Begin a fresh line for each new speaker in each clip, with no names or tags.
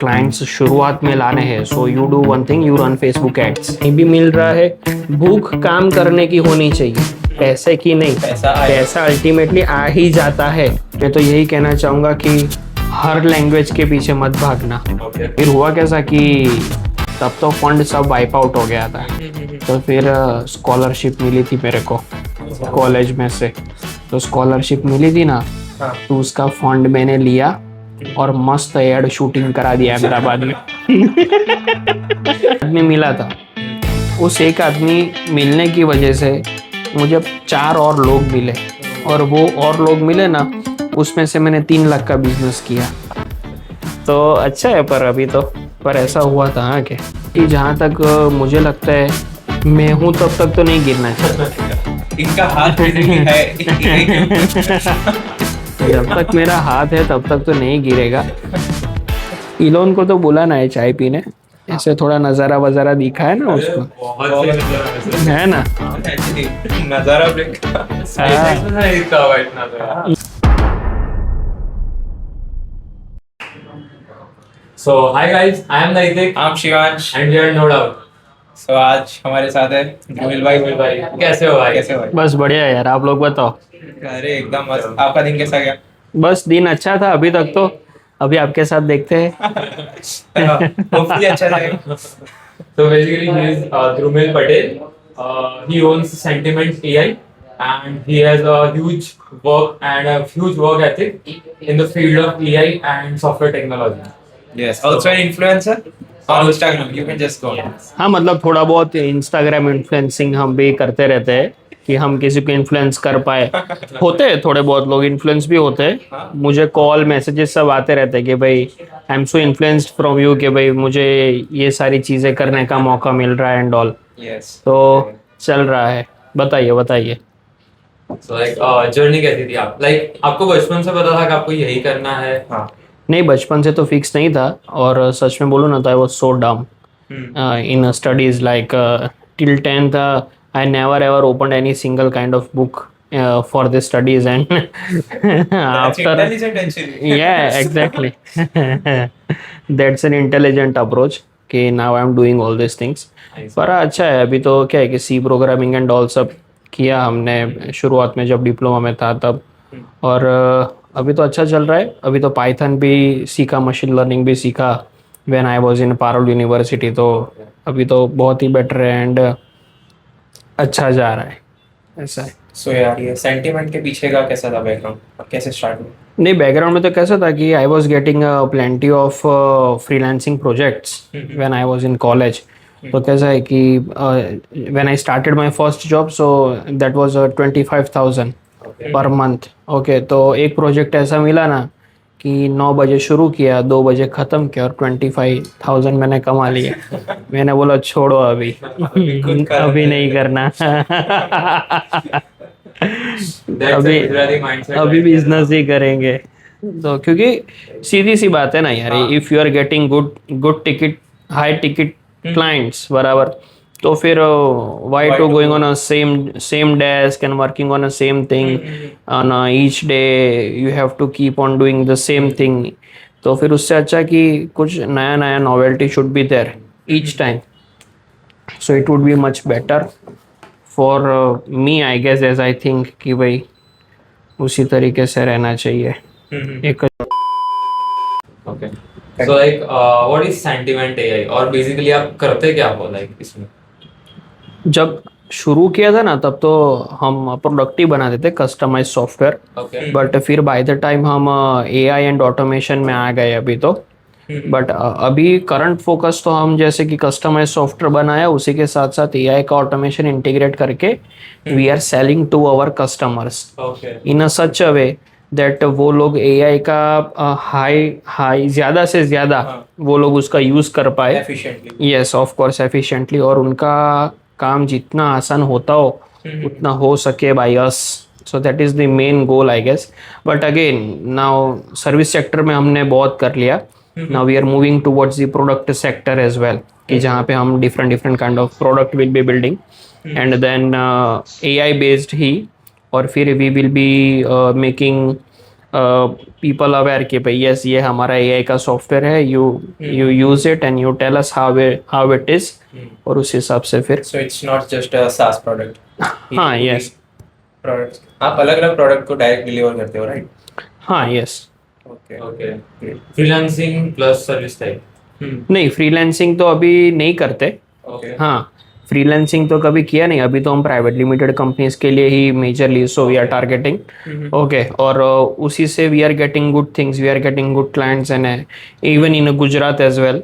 Clients शुरुआत में लाने हैं, so you do one thing, you run Facebook ads. ये भी मिल रहा है, भूख काम करने की होनी चाहिए, पैसे की नहीं। पैसा अल्टीमेटली आ ही जाता है। मैं तो यही कहना चाहूँगा कि हर लैंग्वेज के पीछे मत भागना। फिर हुआ कैसा कि तब तो फंड सब वाइप आउट हो गया था, तो फिर स्कॉलरशिप मिली थी मेरे को कॉलेज में से। तो स्कॉलरशिप मिली थी ना, तो उसका फंड मैंने लिया और मस्त एड शूटिंग करा दिया अहमदाबाद में। आदमी मिला था, उस एक आदमी मिलने की वजह से मुझे 4 और लोग मिले, और वो और लोग मिले ना, उसमें से मैंने 3 लाख का बिजनेस किया। तो अच्छा है। पर अभी तो पर ऐसा हुआ था हाँ कि जहाँ तक मुझे लगता है मैं हूँ तब तक तो नहीं गिरना चाहिए।
इनका हाथ है।
जब तक मेरा हाथ है तब तक तो नहीं गिरेगा। इलोन को तो बुलाना है चाय पीने, ऐसे थोड़ा नजारा वजारा दिखा है ना उसको, है ना।
नजारा break
So, hi guys, I am Naitik
I'm Shivansh.
and we are No Doubt.
So आज हमारे साथ है धूमिल भाई।
कैसे हो भाई?
कैसे हो भाई?
बस बढ़िया यार, आप लोग बताओ।
अरे एकदम मस्त। आपका दिन कैसा गया?
बस दिन अच्छा था अभी तक तो, अभी आपके साथ देखते हैं।
होपफुली अच्छा रहेगा।
So basically, he is Drumil Patel. He owns Sentiment AI, and he has a huge work and a huge work ethic in the field of AI and software technology.
Yes, also an influencer on Instagram. You can just go.
हाँ मतलब थोड़ा बहुत Instagram influencing हम भी करते रहते हैं कि हम किसी को इन्फ्लुएंस कर पाए। होते हैं थोड़े बहुत लोग इन्फ्लुएंस भी होते हैं, मुझे कॉल मैसेजेस सब आते रहते हैं कि भाई I am so influenced from you, कि भाई मुझे ये सारी चीज़ें करने का मौका मिल रहा है एंड ऑल।
Yes.
तो चल रहा है। बताइए बताइए।
So like जर्नी कैसी थी आप? Like आपको बचपन से पता था कि आपको यही करना है?
हाँ।
नहीं, बचपन से तो फिक्स नहीं था, और सच में बोलूँ ना तो आई वाज सो डम in studies. Like till 10th I never ever opened any single kind of book for the studies, and
That's
after
intelligent actually.
yeah exactly that's an intelligent approach कि now I'm doing all these things। पर अच्छा है। अभी तो क्या है कि सी programming and all सब किया हमने शुरुआत में जब डिप्लोमा में था तब, और अभी तो अच्छा चल रहा है। अभी तो पाइथन भी सीखा, मशीन लर्निंग भी सीखा when I was in Parul university. तो अभी तो बहुत ही बेटर है एंड अच्छा जा रहा है, ऐसा है।
So यार ये सेंटिमेंट के पीछे का कैसा था बैकग्राउंड? कैसे स्टार्ट हुआ?
नहीं, बैकग्राउंड में तो कैसा था कि I was getting plenty of freelancing projects when I was in college. तो कैसा है कि when I started my first job, so that was 25,000 per month. Okay, तो एक प्रोजेक्ट ऐसा मिला ना कि 9 बजे शुरू किया, 2 बजे ख़त्म किया, और 25,000 मैंने कमा लिए। मैंने बोला छोड़ो अभी अभी नहीं करना। अभी बिजनेस ही करेंगे। तो क्योंकि सीधी सी बात है ना यार, if you are getting good ticket, high ticket clients बराबर, तो फिर why to going on a same desk and working on a same thing on each day, you have to keep on doing the same thing. तो फिर उससे अच्छा कि कुछ नया नया novelty should be there each time, so it would be much better for me I guess, as I think कि भाई उसी तरीके से रहना चाहिए। एक
Okay. So like what is Sentiment AI? और basically आप करते क्या हो like इसमें?
जब शुरू किया था ना तब तो हम प्रोडक्ट ही बनाते थे, कस्टमाइज सॉफ्टवेयर।
Okay.
बट फिर बाय द टाइम हम एआई एंड ऑटोमेशन में आ गए अभी तो। बट अभी करंट फोकस तो हम जैसे कि कस्टमाइज सॉफ्टवेयर बनाया, उसी के साथ साथ एआई का ऑटोमेशन इंटीग्रेट करके we are selling to our customers
Okay.
In a such a way that वो लोग एआई का हाई ज़्यादा से ज़्यादा वो लोग उसका यूज़ कर पाए।
Efficiently.
Yes of course efficiently, और उनका काम जितना आसान होता हो उतना हो सके by us. So that is the main goal I guess. But again now service sector में हमने बहुत कर लिया, now we are moving towards the product sector as well, कि जहाँ पे हम different kind of product will be building and then AI based ही, और फिर we will be making people aware कि भाई यस ये हमारा एआई का सॉफ्टवेयर है, you use it and you tell us how it is, और उस हिसाब से फिर
So it's not just a SaaS product.
हाँ यस
प्रोडक्ट्स आप अलग अलग प्रोडक्ट को डायरेक्ट डिलीवर करते हो, राइट?
हाँ yes.
Okay
Okay. Freelancing plus service type.
नहीं फ्रीलांसिंग तो अभी नहीं करते।
ओके
हाँ फ्रीलांसिंग तो कभी किया नहीं, अभी तो हम प्राइवेट लिमिटेड कंपनीज के लिए ही majorly so we are targeting okay, और उसी से we are getting good things, we are getting good clients and even in Gujarat as well.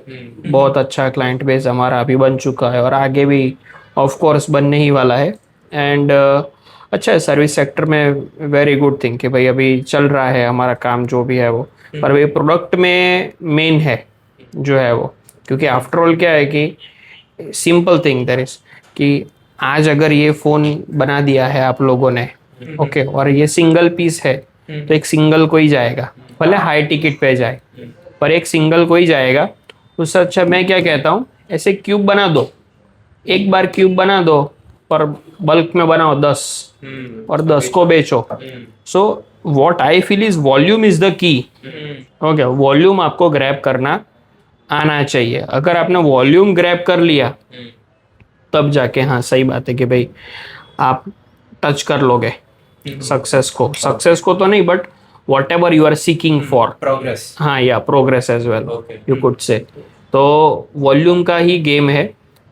बहुत अच्छा क्लाइंट बेस हमारा अभी बन चुका है और आगे भी ऑफ कोर्स बनने ही वाला है। एंड अच्छा है सर्विस सेक्टर में, वेरी गुड थिंग कि भाई अभी चल रहा है हमारा काम जो भी है वो, पर भाई प्रोडक्ट में मेन है जो है वो, क्योंकि आफ्टर ऑल क्या है कि सिंपल थिंग देयर इज कि आज अगर ये फोन बना दिया है आप लोगों ने ओके, और ये सिंगल पीस है तो एक सिंगल को ही जाएगा, भले हाई टिकट पे जाए पर एक सिंगल को ही जाएगा। उससे अच्छा मैं क्या कहता हूँ, ऐसे क्यूब बना दो, एक बार क्यूब बना दो पर बल्क में बनाओ 10 और 10 को बेचो। So what I feel is volume is the key. Okay volume आपको ग्रैब करना आना चाहिए। अगर आपने वॉल्यूम ग्रैब कर लिया तब जाके हाँ सही बात है कि भाई आप टच कर लोगे सक्सेस को तो नहीं but whatever you are seeking for
progress.
हाँ या progress as well
Okay.
You could say. तो वॉल्यूम का ही गेम है,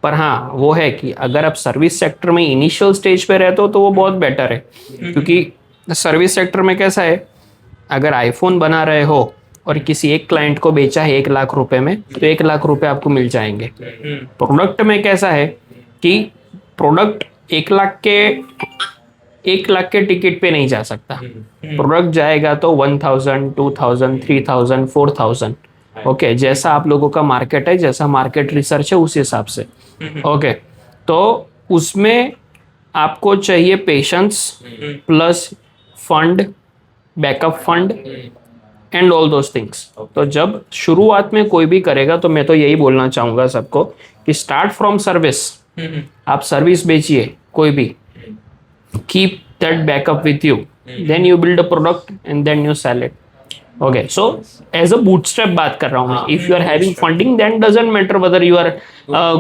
पर हाँ वो है कि अगर आप सर्विस सेक्टर में इनिशियल स्टेज पे रहते हो तो वो बहुत बेटर है, क्योंकि सर्विस सेक्टर में कैसा है, अगर आईफोन बना रहे हो और किसी एक क्लाइंट को बेचा है 1 लाख रुपए में तो 1 लाख रुपए आपको मिल जाएंगे। प्रोडक्ट में कैसा है कि प्रोडक्ट 1 लाख के टिकट पे नहीं जा सकता, प्रोडक्ट जाएगा तो 1000 2000 3000 4000 ओके, जैसा आप लोगों का मार्केट है, जैसा मार्केट रिसर्च है उस हिसाब से ओके। तो उसमें आपको चाहिए patience plus fund, backup fund and all those things. तो जब शुरुआत में कोई भी करेगा तो मैं तो यही बोलना चाहूँगा सबको कि स्टार्ट फ्रॉम सर्विस। आप सर्विस बेचिए कोई भी, keep that backup with you, then you build a product and then you sell it okay. So as a bootstrap बात कर रहा हूँ मैं। If you are having funding then doesn't matter whether you are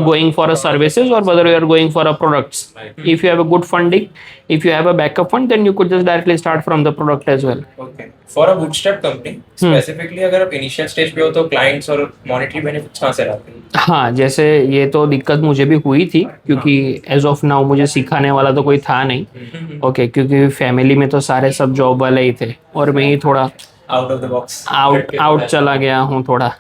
going for a services or whether you are going for a products. If you have a good funding, if you have a backup fund, then you could just directly start from the product as well.
Okay for a bootstrap company specifically अगर आप initial stage पे हो तो clients और monetary benefits कहाँ से लाते हैं?
हाँ जैसे ये तो दिक्कत मुझे भी हुई थी, क्योंकि एज ऑफ नाउ मुझे सिखाने वाला तो कोई था नहीं ओके, क्योंकि फैमिली में तो सारे सब जॉब वाले ही थे और मैं ही थोड़ा
out of the box.
Out चला गया हूँ थोड़ा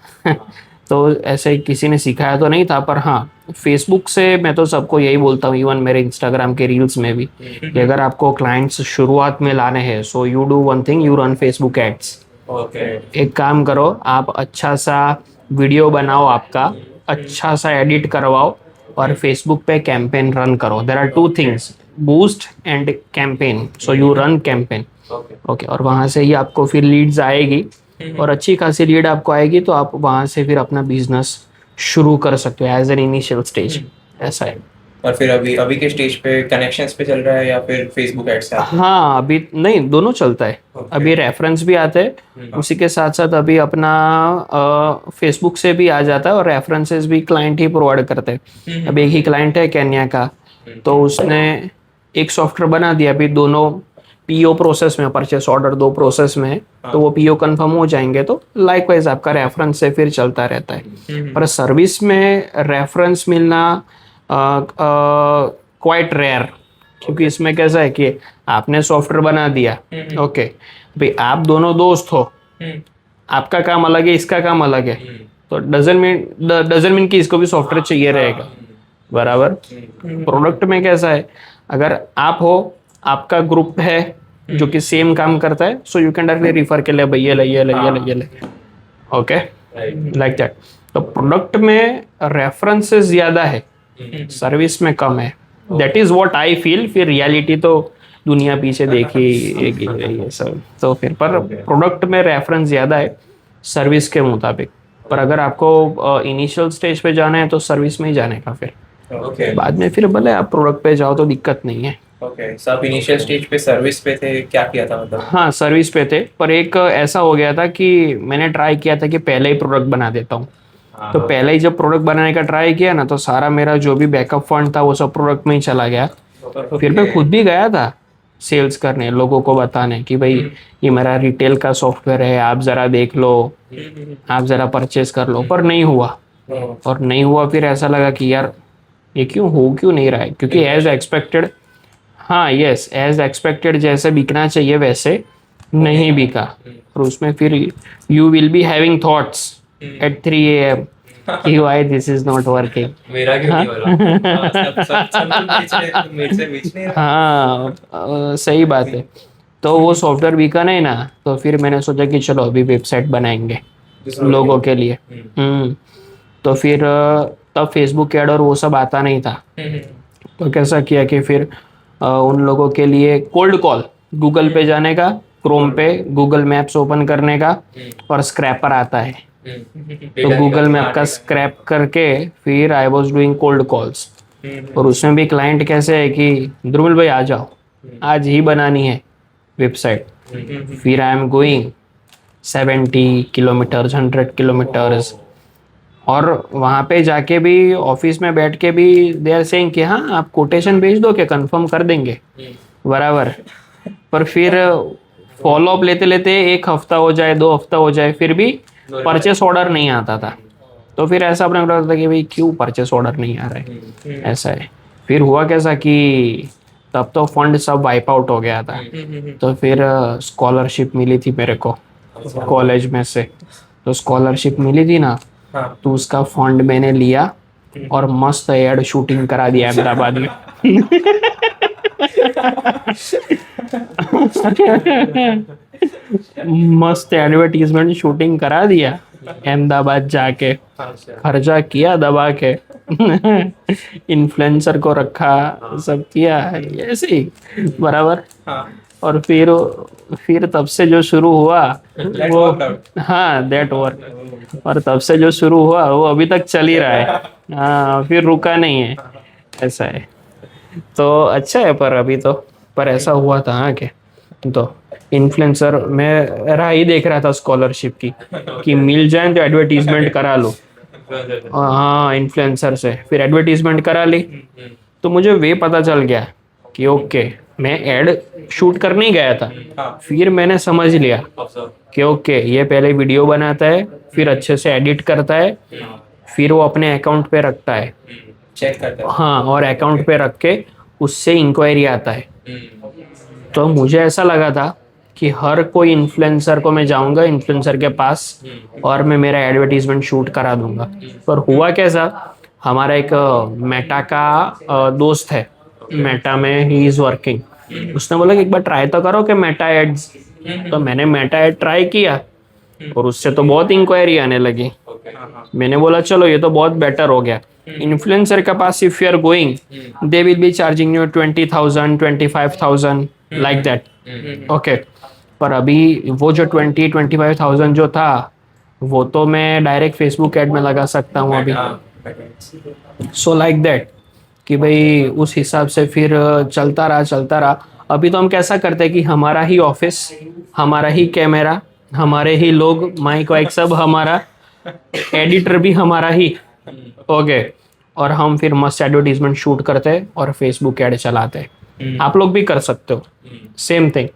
तो ऐसे किसी ने सिखाया तो नहीं था, पर हाँ फेसबुक से मैं तो सबको यही बोलता हूँ, इवन मेरे इंस्टाग्राम के रील्स में भी, कि अगर आपको क्लाइंट्स शुरुआत में लाने हैं so you do one thing, you run Facebook ads.
Okay
एक काम करो, आप अच्छा सा वीडियो बनाओ, आपका अच्छा सा एडिट करवाओ और फेसबुक पे कैंपेन रन करो। There are 2 things, boost and campaign. So you run campaign okay, और वहाँ से ही आपको फिर लीड्स आएगी और अच्छी खासी लीड आपको आएगी तो आप वहाँ से फिर अपना बिजनेस शुरू कर सकते हो एज एन इनिशियल स्टेज। ऐसा है।
और फिर अभी के स्टेज पे कनेक्शंस पे चल रहा है या फिर फेसबुक एड्स से?
हाँ अभी नहीं, दोनों चलता है। अभी रेफरेंस भी आते हैं, उसी के साथ साथ अभी अपना फेसबुक से भी आ जाता है और रेफरेंसेस भी क्लाइंट ही प्रोवाइड करते हैं। अभी एक ही क्लाइंट है केन्या का, तो उसने एक सॉफ्टवेयर बना दिया, अभी दोनों पीओ प्रोसेस में, परचेस ऑर्डर 2 प्रोसेस में है, तो वो पीओ कंफर्म हो जाएंगे तो लाइकवाइज आपका रेफरेंस से फिर चलता रहता है। पर सर्विस में रेफरेंस मिलना क्वाइट रेयर, क्योंकि इसमें कैसा है कि आपने सॉफ्टवेयर बना दिया ओके, भाई आप दोनों दोस्त हो, आपका काम अलग है, इसका काम अलग है, तो डजंट मीन कि इसको भी सॉफ्टवेयर चाहिए रहेगा बराबर। प्रोडक्ट में कैसा है, अगर आप हो, आपका ग्रुप है जो कि सेम काम करता है, so you can directly refer के लिए भाई ये ले ओके लाइक दैट। तो प्रोडक्ट में रेफरेंसेस ज्यादा है, सर्विस में कम है, that is what I feel. फिर रियलिटी तो दुनिया पीछे देखी रही है सब, तो फिर पर प्रोडक्ट में रेफरेंस ज्यादा है सर्विस के मुताबिक। पर अगर आपको इनिशियल स्टेज पे जाना है तो सर्विस में ही जाने का, फिर
ओके
बाद में फिर भले आप प्रोडक्ट पे जाओ तो दिक्कत नहीं है।
ओके, सब इनिशियल स्टेज पे सर्विस पे थे, क्या किया था मतलब?
हाँ सर्विस पे थे, पर एक ऐसा हो गया था कि मैंने ट्राई किया था कि पहले ही प्रोडक्ट बना देता हूँ। तो पहले ही जब प्रोडक्ट बनाने का ट्राई किया ना, तो सारा मेरा जो भी बैकअप फंड था वो सब प्रोडक्ट में ही चला गया। फिर मैं खुद भी गया था सेल्स करने, लोगों को बताने कि भाई ये मेरा रिटेल का सॉफ्टवेयर है, आप ज़रा देख लो, आप ज़रा परचेस कर लो, पर नहीं हुआ। और नहीं हुआ, फिर ऐसा लगा कि यार ये क्यों नहीं रहा है, क्योंकि एज एक्सपेक्टेड, हाँ यस एज एक्सपेक्टेड जैसे बिकना चाहिए वैसे नहीं बिका। और उसमें फिर you will be having thoughts at 3 AM कि why this is not working.
मेरा क्यों नहीं हो रहा?
सब लोग मेरे से बेच नहीं रहे।
हाँ सही बात है। तो वो सॉफ्टवेयर बिका नहीं ना, तो फिर मैंने सोचा कि चलो अभी वेबसाइट बनाएंगे लोगों के लिए। तो फिर तब फेसबुक ऐड और वो सब आता नहीं था। तो कैसा किया कि फिर उन लोगों के लिए कोल्ड कॉल, गूगल पे जाने का, क्रोम पे गूगल मैप्स ओपन करने का, और स्क्रैपर आता है तो गूगल मैप का स्क्रैप करके फिर I was doing cold calls. और उसमें भी क्लाइंट कैसे है कि ध्रुमिल भाई आ जाओ, आज ही बनानी है वेबसाइट। फिर I am going 70 kilometres 100 kilometres, और वहाँ पे जाके भी ऑफिस में बैठ के भी दे आर सेइंग कि हाँ आप कोटेशन भेज दो कि कंफर्म कर देंगे बराबर। पर फिर फॉलो अप लेते लेते 1 हफ्ता हो जाए, 2 हफ्ता हो जाए, फिर भी परचेस ऑर्डर नहीं आता था। तो फिर ऐसा अपने को लगता था कि भाई क्यों परचेस ऑर्डर नहीं आ रहा है, ऐसा है। फिर हुआ कैसा कि तब तो फंड सब वाइप आउट हो गया था। तो फिर स्कॉलरशिप मिली थी मेरे को कॉलेज में से। तो स्कॉलरशिप मिली थी ना,
हाँ।
तो उसका फंड मैंने लिया और मस्त एड शूटिंग करा दिया अहमदाबाद में। मस्त एडवर्टीजमेंट शूटिंग करा दिया अहमदाबाद जाके, खर्चा किया दबा के। इन्फ्लुएंसर को रखा, सब किया ऐसे ही बराबर।
हाँ।
और फिर तब से जो शुरू हुआ
That
वो,
worked out.
हाँ दैट वर्क। और तब से जो शुरू हुआ वो अभी तक चल ही रहा है। हाँ फिर रुका नहीं है, ऐसा है। तो अच्छा है, पर अभी तो पर ऐसा हुआ था हाँ कि तो इन्फ्लुएंसर मैं राह ही देख रहा था स्कॉलरशिप की कि मिल जाए तो एडवर्टीजमेंट करा लो। हाँ इन्फ्लुएंसर से फिर एडवर्टीजमेंट करा ली, तो मुझे वे पता चल गया कि ओके मैं एड शूट करने ही गया था। फिर मैंने समझ लिया कि ओके ये पहले वीडियो बनाता है, फिर अच्छे से एडिट करता है, फिर वो अपने अकाउंट पे रखता है,
चेक करते हैं।
हाँ, और अकाउंट पे रख के उससे इंक्वायरी आता है। तो मुझे ऐसा लगा था कि हर कोई इन्फ्लुएंसर को मैं जाऊंगा इन्फ्लुएंसर के पास और मैं मेरा एडवर्टीजमेंट शूट करा दूंगा। पर हुआ कैसा, हमारा एक मेटा का दोस्त है, मेटा में ही इज वर्किंग। उसने बोला कि एक बार ट्राई तो करो कि मेटा एड्स। तो मैंने मेटा एड ट्राई किया और उससे तो बहुत इंक्वायरी आने लगी। मैंने बोला चलो ये तो बहुत बेटर हो गया। इन्फ्लुएंसर के पास if you are going they will be charging you 20,000 25,000 like that. Okay, पर अभी वो जो 20-25,000 जो था वो तो मैं डायरेक्ट फेसबुक एड में लगा सकता हूँ अभी। सो लाइक दैट कि भाई उस हिसाब से फिर चलता रहा। अभी तो हम कैसा करते हैं कि हमारा ही ऑफिस, हमारा ही कैमरा, हमारे ही लोग, माइक वाइक सब हमारा, एडिटर भी हमारा ही। ओके, और हम फिर मस्त एडवर्टीजमेंट शूट करते हैं और फेसबुक ऐड चलाते हैं। आप लोग भी कर सकते हो same thing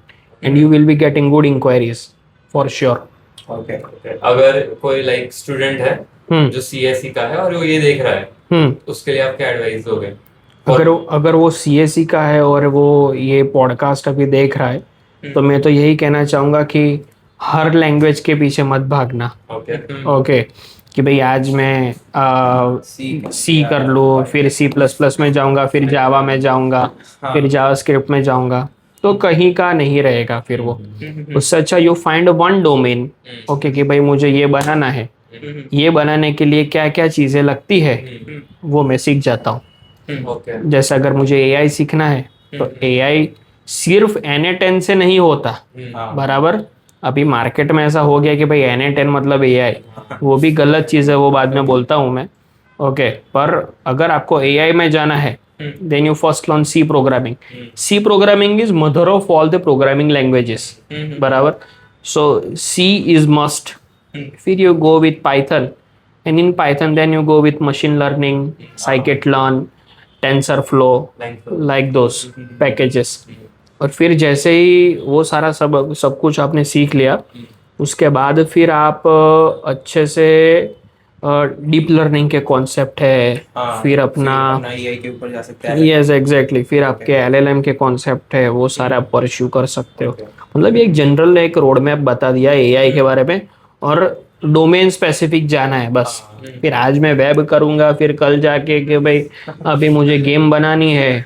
and you will be getting good inquiries for sure.
Okay.
अगर कोई लाइक स्टूडेंट है जो सीएससी का है और वो ये देख रहा है, उसके लिए आप क्या एडवाइस दोगे?
अगर वो सीएससी का है और वो ये पॉडकास्ट अभी देख रहा है तो मैं तो यही कहना चाहूँगा कि हर लैंग्वेज के पीछे मत भागना। ओके कि भाई आज मैं सी कर लूँ, फिर C++ में जाऊँगा, फिर जावा में जाऊँगा, फिर जावास्क्रिप्ट में जाऊँगा, तो कहीं का नहीं रहेगा फिर वो। उससे अच्छा you find one domain. Okay कि भाई मुझे ये बनाना है, ये बनाने के लिए क्या क्या चीज़ें लगती है वो मैं सीख जाता हूँ। जैसे अगर मुझे AI सीखना है तो AI सिर्फ NA10 से नहीं होता बराबर। अभी मार्केट में ऐसा हो गया कि भाई NA10 मतलब AI, वो भी गलत चीज़ है, वो बाद में बोलता हूँ मैं। ओके, पर अगर आपको AI में जाना है then you first learn C programming. C programming is mother of all the programming languages. बराबर. So C is must. फिर you go with Python, and in Python then you go with machine learning, scikit-learn, TensorFlow, like those packages. और फिर जैसे ही वो सारा सब कुछ आपने सीख लिया, उसके बाद फिर आप अच्छे से डीप लर्निंग के कॉन्सेप्ट है, फिर अपना
एआई के ऊपर जा सकते हैं।
यस एग्जैक्टली, फिर आपके एलएलएम के कॉन्सेप्ट है, वो सारा आप परस्यू कर सकते हो। मतलब ये एक जनरल एक रोड मैप बता दिया एआई के बारे में, और डोमेन स्पेसिफिक जाना है बस। फिर आज मैं वेब करूंगा, फिर कल जाके कि भाई अभी मुझे गेम बनानी है,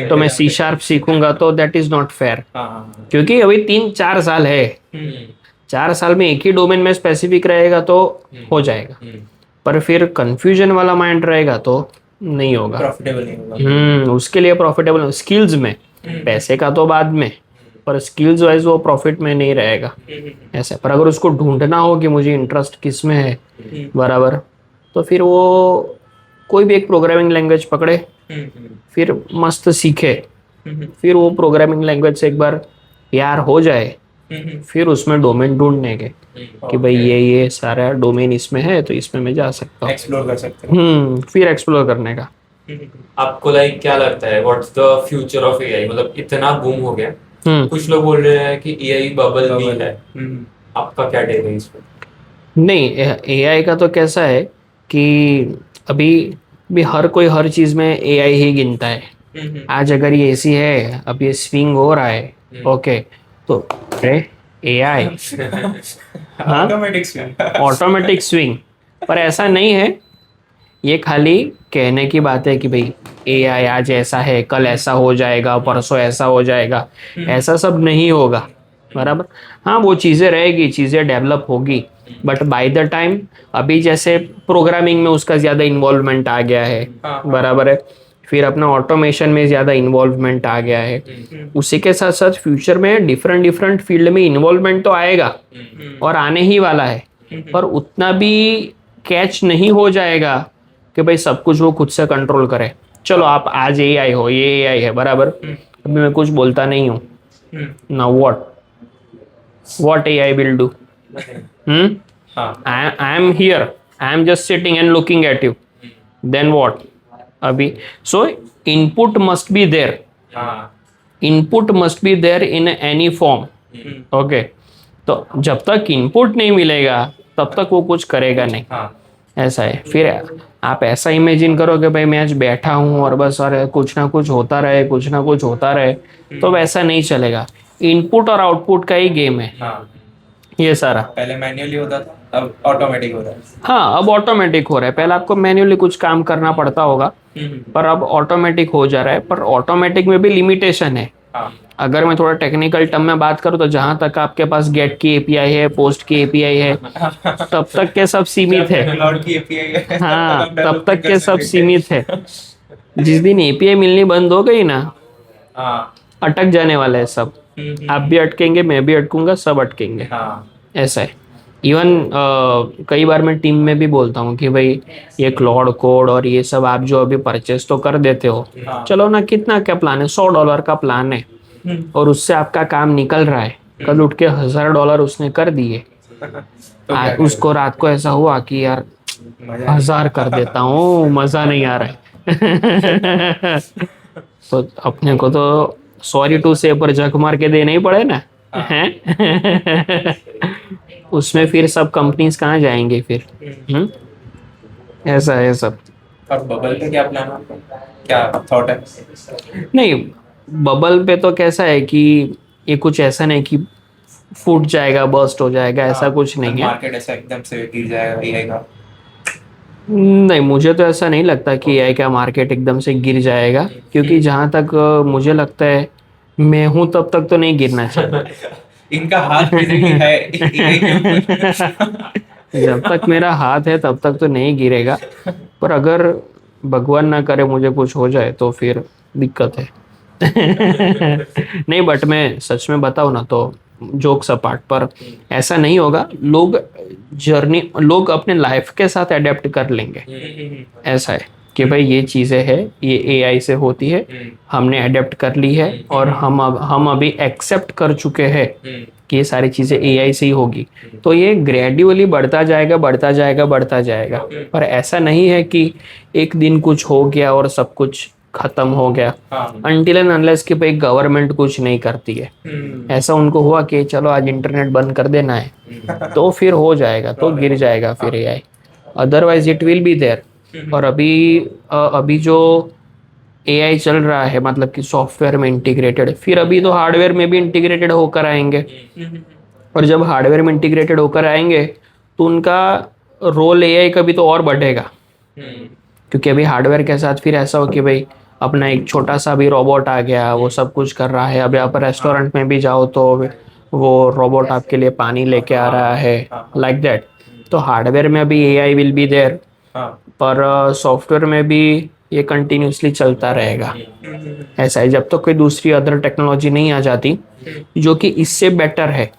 तो मैं C# सीखूंगा, तो दैट इज नॉट फेयर, क्योंकि अभी 3-4 साल है। 4 साल में एक ही डोमेन में स्पेसिफिक रहेगा तो हो जाएगा, पर फिर कंफ्यूजन वाला माइंड रहेगा तो नहीं होगा,
प्रॉफिटेबल नहीं होगा।
उसके लिए प्रॉफिटेबल स्किल्स में, पैसे का तो बाद में, पर स्किल्स वाइज वो प्रॉफिट में नहीं रहेगा ऐसे। पर अगर उसको ढूंढना हो कि मुझे इंटरेस्ट किस में है, बराबर, तो फिर वो कोई भी एक प्रोग्रामिंग लैंग्वेज पकड़े, फिर मस्त सीखे, फिर वो प्रोग्रामिंग लैंग्वेज से एक बार प्यार हो जाए, फिर उसमें डोमेन ढूंढने के कि भाई ये सारा डोमेन इसमें है तो इसमें मैं जा सकता हूँ,
एक्सप्लोर कर सकते हैं।
फिर एक्सप्लोर करने का।
आपको लाइक क्या लगता है what's the future of AI? मतलब इतना बूम हो गया, कुछ लोग बोल रहे हैं कि एआई बबल भी है, आपका क्या टेक है इस पे?
नहीं, एआई का तो कैसा है कि अभी भी हर कोई हर चीज में एआई ही गिनता है। आज अगर ये एसी है, अब ये स्विंग हो रहा है, ओके, तो अरे एआई ऑटोमेटिक स्विंग। पर ऐसा नहीं है, ये खाली कहने की बात है कि भाई एआई आज ऐसा है, कल ऐसा हो जाएगा, परसों ऐसा हो जाएगा, ऐसा सब नहीं होगा, बराबर। हाँ, वो चीज़ें रहेगी, चीज़ें डेवलप होगी, बट बाय द टाइम अभी जैसे प्रोग्रामिंग में उसका ज़्यादा इन्वॉल्वमेंट आ गया है, बराबर है, फिर अपना ऑटोमेशन में ज़्यादा इन्वॉल्वमेंट आ गया है, उसी के साथ साथ फ्यूचर में डिफरेंट फील्ड में इन्वॉल्वमेंट तो आएगा और आने ही वाला है, पर उतना भी कैच नहीं हो जाएगा कि भाई सब कुछ वो खुद से कंट्रोल करे। चलो आप आज एआई हो, ये एआई है, बराबर, अभी मैं कुछ बोलता नहीं हूँ ना, what AI will do? I am here, I am just sitting and looking at you, then what? अभी so input must be there, input must be there in any form, okay. तो जब तक इनपुट नहीं मिलेगा तब तक वो कुछ करेगा नहीं, ऐसा है। फिर आप ऐसा इमेजिन करो कि भाई मैं आज बैठा हूँ और बस अरे कुछ ना कुछ होता रहे, कुछ ना कुछ होता रहे, तो वैसा नहीं चलेगा। इनपुट और आउटपुट का ही गेम है ये सारा।
पहले मैन्युअली होता था, अब ऑटोमेटिक हो रहा है।
हाँ, अब ऑटोमेटिक हो रहा है। पहले आपको मैन्युअली कुछ काम करना पड़ता होगा, पर अब ऑटोमेटिक हो जा रहा है। पर ऑटोमेटिक में भी लिमिटेशन है। अगर मैं थोड़ा टेक्निकल टर्म में बात करूँ तो जहां तक आपके पास गेट की एपीआई है, पोस्ट की एपीआई है, तब तक के सब सीमित है। हाँ, तब तक के सब सीमित है। जिस दिन एपीआई मिलनी बंद हो गई ना, अटक जाने वाला है सब। आप भी अटकेंगे, मैं भी अटकूंगा, सब अटकेंगे, ऐसा है। इवन कई बार मैं टीम में भी बोलता हूँ कि भाई ये क्लाउड कोड और ये सब आप जो अभी परचेस तो कर देते हो, चलो ना, कितना क्या प्लान है, $100 का प्लान है, और उससे आपका काम निकल रहा है। कल उठ के $1000 उसने कर दिए, उसको रात को ऐसा हुआ कि यार 1000 कर देता हूँ, मजा नहीं आ रहा है। तो अपने को तो सॉरी टू से पर झक मार के देना ही पड़े ना, हैं? उसमें फिर सब कंपनीज कहाँ जाएंगे फिर? ऐसा है सब।
और बबल पे क्या प्लान है, क्या थॉट है?
नहीं, बबल पे तो कैसा है कि ये कुछ ऐसा नहीं कि फूट जाएगा, बर्स्ट हो जाएगा, ऐसा कुछ नहीं है।
मार्केट ऐसा एकदम से गिर जाएगा एआई का?
नहीं, मुझे तो ऐसा नहीं लगता कि एआई का मार्केट एकदम से गिर जाएगा, क्योंकि जहाँ तक मुझे लगता है मैं हूँ तब तक तो नहीं गिरना चाहिए।
इनका हाथ बेसिकली है
जब तक मेरा हाथ है तब तक तो नहीं गिरेगा, पर अगर भगवान ना करे मुझे कुछ हो जाए तो फिर दिक्कत है। नहीं, बट मैं सच में बताऊँ ना तो जोक्स अपार्ट, पर ऐसा नहीं होगा। लोग अपने लाइफ के साथ अडेप्ट कर लेंगे, ऐसा है। कि भाई ये चीज़ें है, ये एआई से होती है, हमने अडेप्ट कर ली है और हम अभी एक्सेप्ट कर चुके हैं कि ये सारी चीज़ें एआई से ही होगी। तो ये ग्रेजुअली बढ़ता जाएगा बढ़ता जाएगा बढ़ता जाएगा, पर ऐसा नहीं है कि एक दिन कुछ हो गया और सब कुछ खत्म हो गया। अनटिल एंड अनलेस कि भाई गवर्नमेंट कुछ नहीं करती है, ऐसा उनको हुआ कि चलो आज इंटरनेट बंद कर देना है तो फिर हो जाएगा, तो गिर जाएगा फिर AI, otherwise it will be there. और अभी जो एआई चल रहा है मतलब कि सॉफ्टवेयर में इंटीग्रेटेड, फिर अभी तो हार्डवेयर में भी इंटीग्रेटेड होकर आएंगे, और जब हार्डवेयर में इंटीग्रेटेड होकर आएंगे तो उनका रोल एआई का भी तो और बढ़ेगा, क्योंकि अभी हार्डवेयर के साथ फिर ऐसा हो कि भाई अपना एक छोटा सा भी रोबोट आ गया, वो सब कुछ कर रहा है। अभी आप रेस्टोरेंट में भी जाओ तो वो रोबोट आपके लिए पानी लेके आ रहा है, लाइक दैट। तो हार्डवेयर में अभी एआई विल बी देयर, पर सॉफ्टवेयर में भी ये कंटिन्यूसली चलता रहेगा। ऐसा है, जब तक कोई दूसरी अदर टेक्नोलॉजी नहीं आ जाती जो कि इससे बेटर है।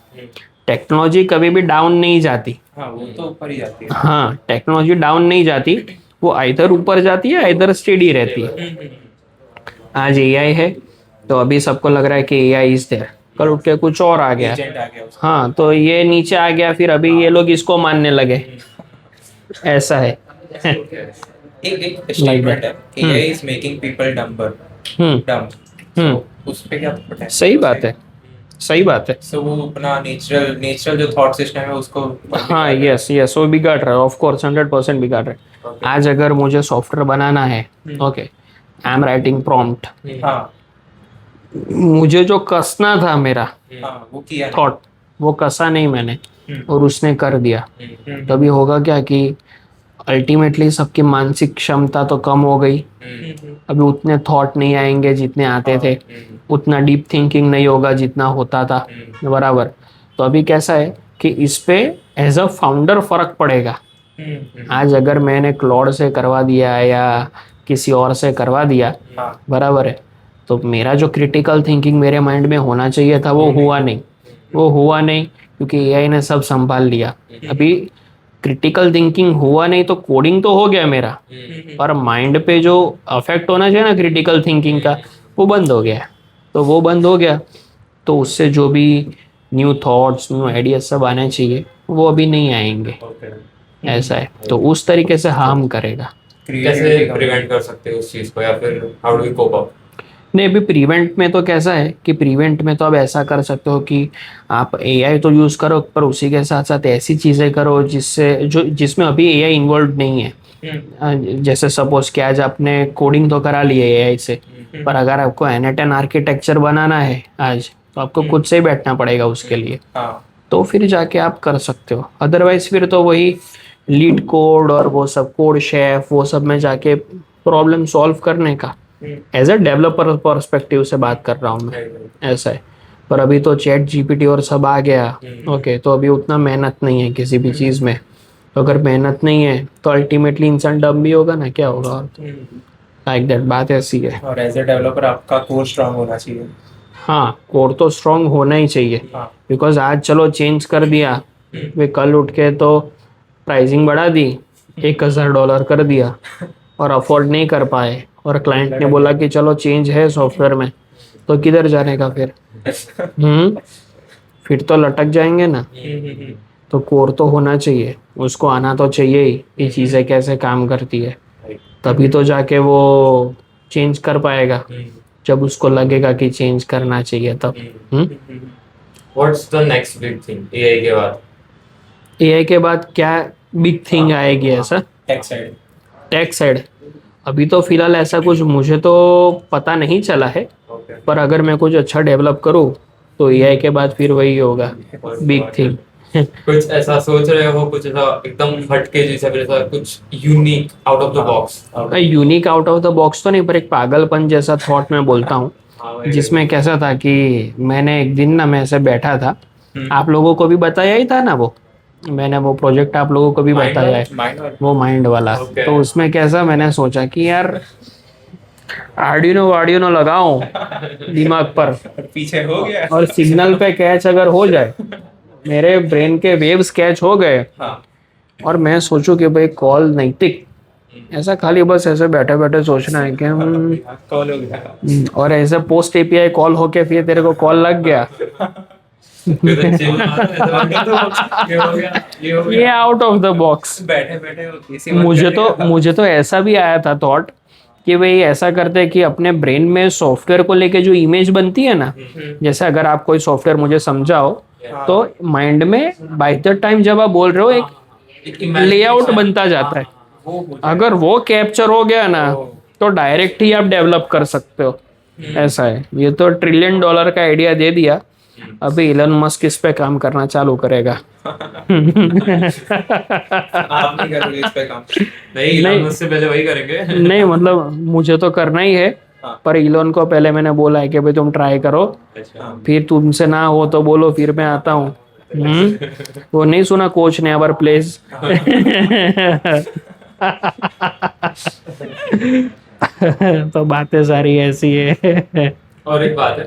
टेक्नोलॉजी कभी भी डाउन नहीं जाती,
वो तो ऊपर ही जाती है।
हाँ, टेक्नोलॉजी डाउन नहीं जाती, वो आइदर ऊपर जाती है आइदर स्टेडी रहती है। आज एआई है तो अभी सबको लग रहा है कि एआई इज देयर, कल उठ के कुछ और आ गया,
एजेंट आ गया उसका।
हाँ तो ये नीचे आ गया, फिर अभी ये लोग इसको मानने लगे। ऐसा है।
एक स्टेटमेंट है, AI is making people dumber, dumb. उस पे क्या पता है?
सही बात है, सही बात है।
सो वो अपना नेचुरल जो थॉट सिस्टम है उसको
हाँ, यस यस, वो बिगाड़ रहा है, ऑफ कोर्स 100% बिगाड़ रहा है। आज अगर मुझे सॉफ्टवेयर बनाना है, okay, I am writing prompt,
हाँ
मुझे जो कसना था मेरा
वो किया
थॉट, वो कसा नहीं मैंने, और उसने कर दिया। तभी होगा क्या कि अल्टीमेटली सबकी मानसिक क्षमता तो कम हो गई, अभी उतने थॉट नहीं आएंगे जितने आते थे, उतना डीप थिंकिंग नहीं होगा जितना होता था, बराबर। तो अभी कैसा है कि इस पे एज अ फाउंडर फर्क पड़ेगा। आज अगर मैंने क्लॉड से करवा दिया या किसी और से करवा दिया, बराबर है, तो मेरा जो क्रिटिकल थिंकिंग मेरे माइंड में होना चाहिए था वो हुआ नहीं, क्योंकि एआई ने सब संभाल लिया। अभी क्रिटिकल थिंकिंग हुआ नहीं तो कोडिंग तो हो गया मेरा, पर माइंड पे जो अफेक्ट होना चाहिए ना क्रिटिकल थिंकिंग का, वो बंद हो गया। तो वो बंद हो गया तो उससे जो भी न्यू थॉट्स, न्यू आइडियाज सब आने चाहिए वो अभी नहीं आएंगे। ऐसा है, तो उस तरीके से हार्म करेगा।
कैसे प्रिवेंट कर सकते हो उस चीज को, या फिर how do we cope up?
नहीं, अभी प्रिवेंट में तो कैसा है कि प्रिवेंट में तो आप ऐसा कर सकते हो कि आप एआई तो यूज़ करो, पर उसी के साथ साथ ऐसी चीज़ें करो जिसमें अभी एआई इन्वॉल्व नहीं है। जैसे सपोज कि आज आपने कोडिंग तो करा ली है एआई से, पर अगर आपको N8N आर्किटेक्चर बनाना है आज, तो आपको खुद से ही बैठना पड़ेगा उसके लिए। तो फिर जाके आप कर सकते हो, अदरवाइज फिर तो वही लीड कोड और वो सब कोड शेफ वो सब में जाके प्रॉब्लम सॉल्व करने का, एज अ डेवलपर पर्सपेक्टिव से बात कर रहा हूँ मैं। ऐसा है, पर अभी तो चैट जीपीटी और सब आ गया, ओके, तो अभी उतना मेहनत नहीं है किसी भी चीज़ में। तो अगर मेहनत नहीं है तो अल्टीमेटली इंसान डम भी होगा ना, क्या होगा, लाइक दैट, बात ऐसी है।
और एज अ डेवलपर आपका कोर स्ट्रांग होना चाहिए।
हाँ, कोर तो स्ट्रांग होना ही चाहिए, बिकॉज आज चलो चेंज कर दिया, वे कल उठ के तो प्राइसिंग बढ़ा दी, $1000 कर दिया और अफोर्ड नहीं कर पाए, और क्लाइंट ने बोला कि चलो चेंज है सॉफ्टवेयर में, तो किधर जाने का फिर? फिर तो लटक जाएंगे ना। तो कोर तो होना चाहिए, उसको आना तो चाहिए ही ये चीज़ें कैसे काम करती है, तभी तो जाके वो चेंज कर पाएगा जब उसको लगेगा कि चेंज करना चाहिए तब।
What's the next big thing AI के बाद?
एआई के बाद क्या बिग थिंग आएगी ऐसा? टेक साइड अभी तो फिलहाल ऐसा कुछ मुझे तो पता नहीं चला है, पर अगर मैं कुछ अच्छा डेवलप करूँ तो एआई के बाद फिर वही होगा बिग थिंग।
कुछ ऐसा सोच रहे हो, कुछ ऐसा एकदम हटके जैसा, फिर ऐसा कुछ unique out of the box?
Unique out of the box तो नहीं, पर एक पागलपन जैसा थॉट मैं बोलता हूँ, जिसमें कैसा था कि मैंने एक दिन ना मैं ऐसे बैठा था, आप लोगों को भी बताया ही था ना वो, मैंने वो प्रोजेक्ट आप लोगों को भी बताया है, वो माइंड वाला। तो उसमें कैसा मैंने सोचा कि यार आर्डिनो लगाऊं दिमाग पर,
पीछे हो गया,
और सिग्नल पे कैच अगर हो जाए, मेरे ब्रेन के वेव्स कैच हो गए, और मैं सोचूं कि भाई कॉल नैतिक ऐसा खाली बस ऐसे बैठे बैठे सोचना है कि
कॉल हो गया।
और ऐसे पोस्ट एपीआई कॉल होके फिर तेरे को कॉल लग गया,
फिर तो chill मारो, ये हो गया, ये हो
ये
गया।
Out of the box.
बैठे बैठे किसी
मुझे तो ऐसा भी आया था थॉट कि भाई ऐसा करते हैं कि अपने ब्रेन में सॉफ्टवेयर को लेके जो इमेज बनती है ना, जैसे अगर आप कोई सॉफ्टवेयर मुझे समझाओ तो माइंड में बाय द टाइम जब आप बोल रहे हो एक लेआउट बनता जाता है। अगर वो कैप्चर हो गया ना तो डायरेक्ट ही आप डेवलप कर सकते हो। ऐसा है, ये तो $1 ट्रिलियन का आइडिया दे दिया, अभी इलन मस्क इस पे काम करना चालू करेगा।
आप नहीं करोगे इस पे काम?
नहीं, इलान मस्क से पहले वही करेंगे।
नहीं मतलब मुझे तो करना ही है, पर इलोन को पहले मैंने बोला है कि भाई तुम ट्राई करो,
अच्छा।
फिर तुमसे ना हो तो बोलो, फिर मैं आता हूँ। वो नहीं सुना कोच ने अवर प्लेस। तो बातें सारी ऐसी है।
और एक बात है,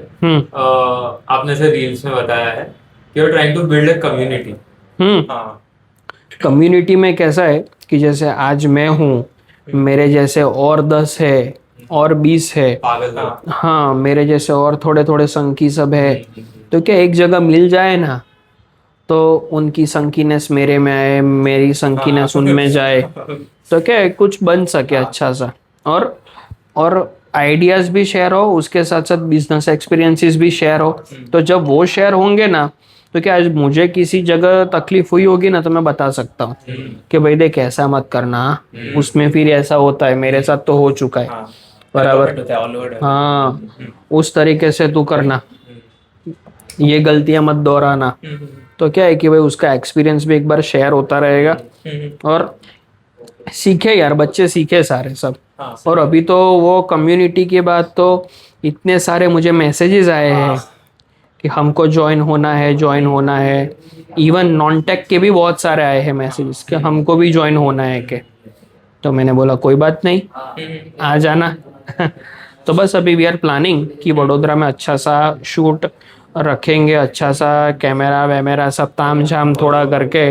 आपने से रील्स में बताया है कि you are trying to build a community.
हाँ
कम्युनिटी में कैसा है कि जैसे आज मैं हूँ, मेरे जैसे और 10 है और 20 है,
पागल लोग।
हाँ मेरे जैसे और थोड़े थोड़े संकी सब है, तो क्या एक जगह मिल जाए ना तो उनकी संकीनेस मेरे में आए, मेरी संकीनेस उनमें जाए, तो क्या है, कुछ बन सके अच्छा सा। और आइडियाज भी शेयर हो, उसके साथ साथ बिजनेस एक्सपीरियंसेस भी शेयर हो। तो जब वो शेयर होंगे ना तो क्या आज मुझे किसी जगह तकलीफ हुई होगी ना तो मैं बता सकता हूँ कि भाई देख ऐसा मत करना, उसमें फिर ऐसा होता है, मेरे साथ तो हो चुका है, बराबर, हाँ उस तरीके से तू करना, ये गलतियां मत दोहराना। तो क्या है कि भाई उसका एक्सपीरियंस भी एक बार शेयर होता रहेगा और सीखे यार, बच्चे सीखे सारे सब। और अभी तो वो कम्युनिटी के बाद तो इतने सारे मुझे मैसेजेस आए हैं कि हमको ज्वाइन होना है, ज्वाइन होना है। इवन नॉन टेक के भी बहुत सारे आए हैं मैसेजेस कि हमको भी ज्वाइन होना है के। तो मैंने बोला कोई बात नहीं, आ जाना। तो बस अभी वी आर प्लानिंग कि वडोदरा में अच्छा सा शूट रखेंगे, अच्छा सा कैमरा वैमरा सब ताम झाम थोड़ा करके,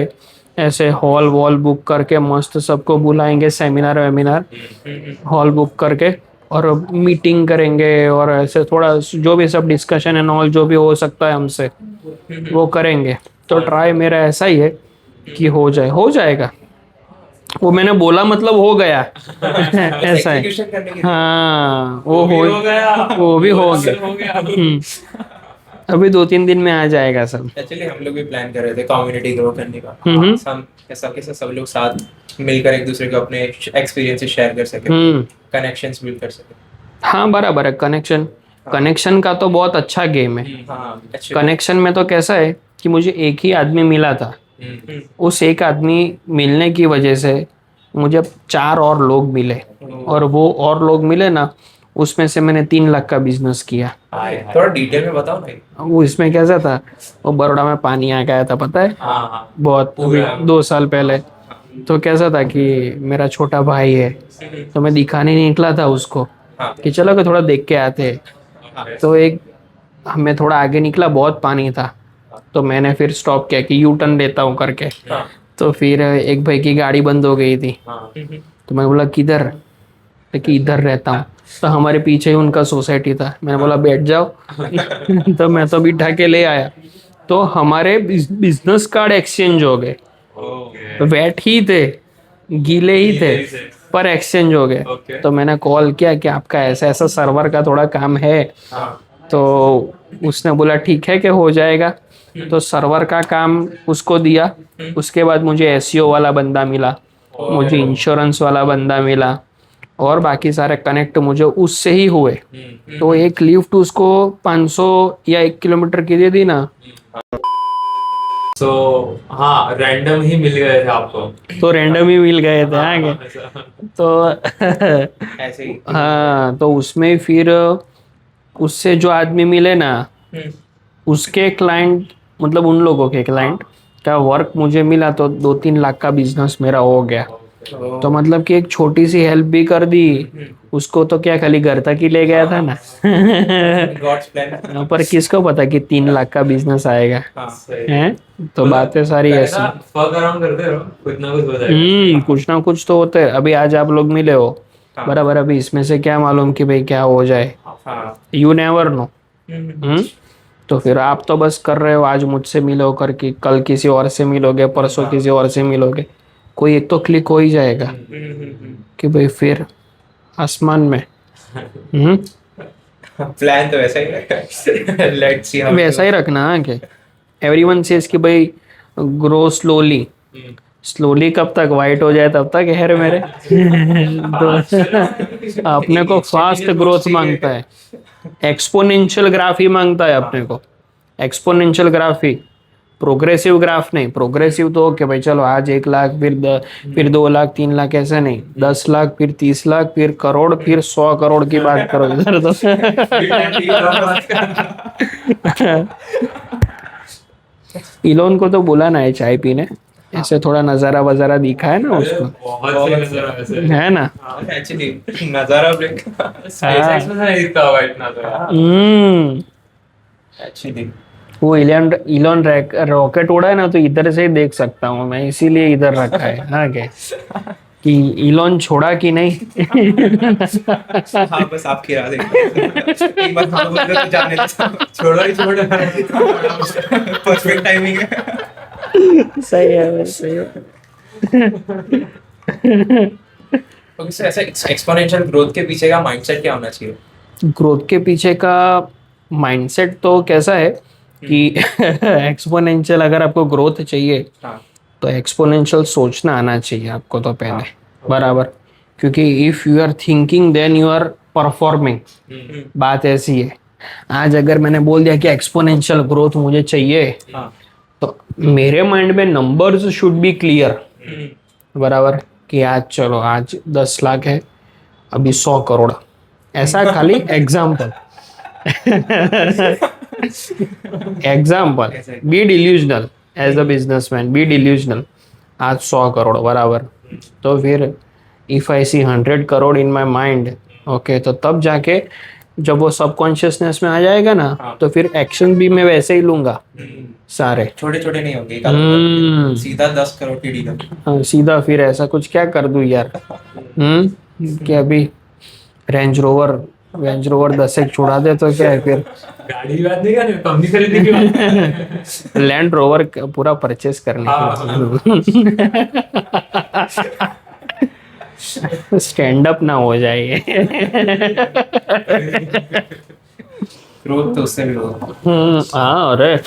ऐसे हॉल वॉल बुक करके मस्त सबको बुलाएंगे, सेमिनार वेमिनार हॉल बुक करके, और मीटिंग करेंगे और ऐसे थोड़ा जो भी सब डिस्कशन एंड ऑल जो भी हो सकता है हमसे वो करेंगे। तो ट्राई मेरा ऐसा ही है कि हो जाए, हो जाएगा। वो मैंने बोला मतलब हो गया। ऐसा है,
Execution करने की
हाँ वो
हो गया,
वो भी हो गया।
हो गया।
अभी 2-3 दिन में आ जाएगा सब।
एक्चुअली हम लोग भी प्लान कर रहे थे कम्युनिटी ग्रो करने का।
हम्म।
हम ऐसा कैसे सब लोग साथ मिलकर एक दूसरे को अपने एक्सपीरियंसेस शेयर कर सके, कनेक्शंस बिल्ड कर सके।
हाँ बराबर है, कनेक्शन का तो बहुत अच्छा गेम है।
हाँ अच्छे
कनेक्शन में तो कैसा है कि मुझे एक ही आदमी मिला था, उस एक आदमी मिलने की वजह से मुझे 4 और लोग मिले, और वो और लोग मिले ना उसमें से मैंने 3 लाख का बिजनेस किया।
थोड़ा डिटेल में बताओ ना।
वो इसमें कैसा था, वो बड़ौदा में पानी आ गया था पता है,
हाँ,
बहुत 2 साल पहले। तो कैसा था कि मेरा छोटा भाई है, तो मैं दिखाने नहीं निकला था उसको कि चलो कि थोड़ा देख के आते हैं। तो एक हमें थोड़ा आगे निकला, बहुत पानी था, तो मैंने फिर स्टॉप किया कि यू टर्न लेता हूँ करके। तो फिर एक भाई की गाड़ी बंद हो गई थी, तो मैं बोला किधर, कि इधर रहता हूँ। तो हमारे पीछे ही उनका सोसाइटी था, मैंने बोला बैठ जाओ। तो मैं तो बिठा के ले आया, तो हमारे बिजनेस कार्ड एक्सचेंज हो गए। वेट ही थे, गीले ही थे, पर एक्सचेंज हो गए। तो मैंने कॉल किया कि आपका ऐसा ऐसा सर्वर का थोड़ा काम है, तो उसने बोला ठीक है कि हो जाएगा। तो सर्वर का काम उसको दिया, उसके बाद मुझे एसईओ वाला बंदा मिला, मुझे इंश्योरेंस वाला बंदा मिला, और बाकी सारे कनेक्ट मुझे उससे ही हुए। तो एक लिफ्ट उसको 500 या 1 किलोमीटर की दे दी ना।
तो हाँ, रैंडम ही मिल गए थे आपको।
तो रैंडम ही मिल गए थे आगे। तो
ऐसे ही
हाँ, तो उसमें फिर उससे जो आदमी मिले ना, उसके क्लाइंट मतलब उन लोगों के क्लाइंट का वर्क मुझे मिला, तो 2-3 लाख का बिजनेस मेरा हो गया। तो मतलब कि एक छोटी सी हेल्प भी कर दी, उसको तो क्या खाली घर तक ही ले गया था ना।
God's plan.
पर किसको पता कि 3 लाख का बिजनेस आएगा,
हाँ
सही।
हैं? तो
मतलब
बातें सारी ऐसी।
फक अराउंड करते रहो, कुछ ना कुछ हो जाएगा।
कुछ ना कुछ तो होता है। अभी आज आप लोग मिले हो,
हाँ।
बराबर, अभी इसमें से क्या मालूम कि भाई क्या हो जाए,
हाँ।
You never know.
हम्म।
तो फिर आप तो बस कर रहे हो, आज मुझसे मिलो करके, कल किसी और से मिलोगे, परसों किसी और से मिलोगे, कोई एक तो क्लिक हो ही जाएगा कि भाई फिर आसमान में। हम्म
प्लान तो वैसा ही है। लेट्स सी हाउ
वैसा ही रखना है कि एवरीवन सेज कि भाई ग्रो स्लोली। स्लोली कब तक, वाइट हो जाए तब तक हेयर मेरे। तो अपने को फास्ट ग्रोथ मांगता है, एक्सपोनेंशियल ग्राफ ही मांगता है अपने को, एक्सपोनेंशियल ग्राफ ही, प्रोग्रेसिव ग्राफ नहीं। प्रोग्रेसिव तो ओके भाई चलो, आज 1 लाख, फिर 2 लाख, 3 लाख, ऐसा नहीं, 10 लाख, फिर 30 लाख, फिर करोड़, फिर 100 करोड़ की बात करो इधर तो। इलोन को तो बुलाना है चाय पीने, ऐसे थोड़ा नजारा वजारा दिखा है ना उसको,
बहुत सही नजर आ वैसे।
है ना।
एक्चुअली नजारा ब्रेक।
SpaceX में नहीं दिखता होगा इतना तो यार।
हम्म
एक्चुअली
वो इलोन इलोन रॉकेट उड़ा है ना, तो इधर से ही देख सकता हूँ मैं, इसीलिए इधर रखा है। हाँ क्या कि इलोन छोड़ा कि नहीं।
हाँ, बस आपकी राह देखो। एक बार हाँ बोल दो तो जाने दो।
छोड़ो ही छोड़ो।
परफेक्ट टाइमिंग है।
सही है भाई, सही है।
ओके, सो ऐसा एक्सपोनेंशियल ग्रोथ के पीछे का माइंडसेट क्या होना चाहिए?
ग्रोथ के पीछे का माइंडसेट तो कैसा है कि एक्सपोनेंशियल अगर आपको ग्रोथ चाहिए
हाँ।
तो एक्सपोनेंशियल सोचना आना चाहिए आपको तो पहले, बराबर। क्योंकि if you are thinking then you are performing. बात ऐसी है, आज अगर मैंने बोल दिया कि एक्सपोनेंशियल ग्रोथ मुझे चाहिए,
हाँ।
तो मेरे माइंड में नंबर्स शुड बी क्लियर, बराबर। कि आज चलो, आज 10 लाख है, अभी 100 करोड़, ऐसा खाली example. Example, be delusional as a businessman, be delusional. आज 100 करोड़, बराबर। तो फिर if I see 100 crore in my mind, okay, तो तब जाके जब वो सबकॉन्शियसनेस में आ जाएगा ना, तो फिर एक्शन भी मैं वैसे ही लूंगा सारे।
छोटे छोटे नहीं होंगे, सीधा 10 करोड़ की डील।
हाँ, सीधा फिर ऐसा कुछ क्या कर दूं यार। कि अभी रेंज रोवर 10 एक छुड़ा दे तो क्या है फिर।
गाड़ी की बात नहीं कर रहे, कंपनी खरीदने की बात।
लैंड रोवर पूरा परचेस करने की, स्टैंड अप ना हो जाए ये।
ग्रोथ तो उससे भी होगा।
हाँ, अरे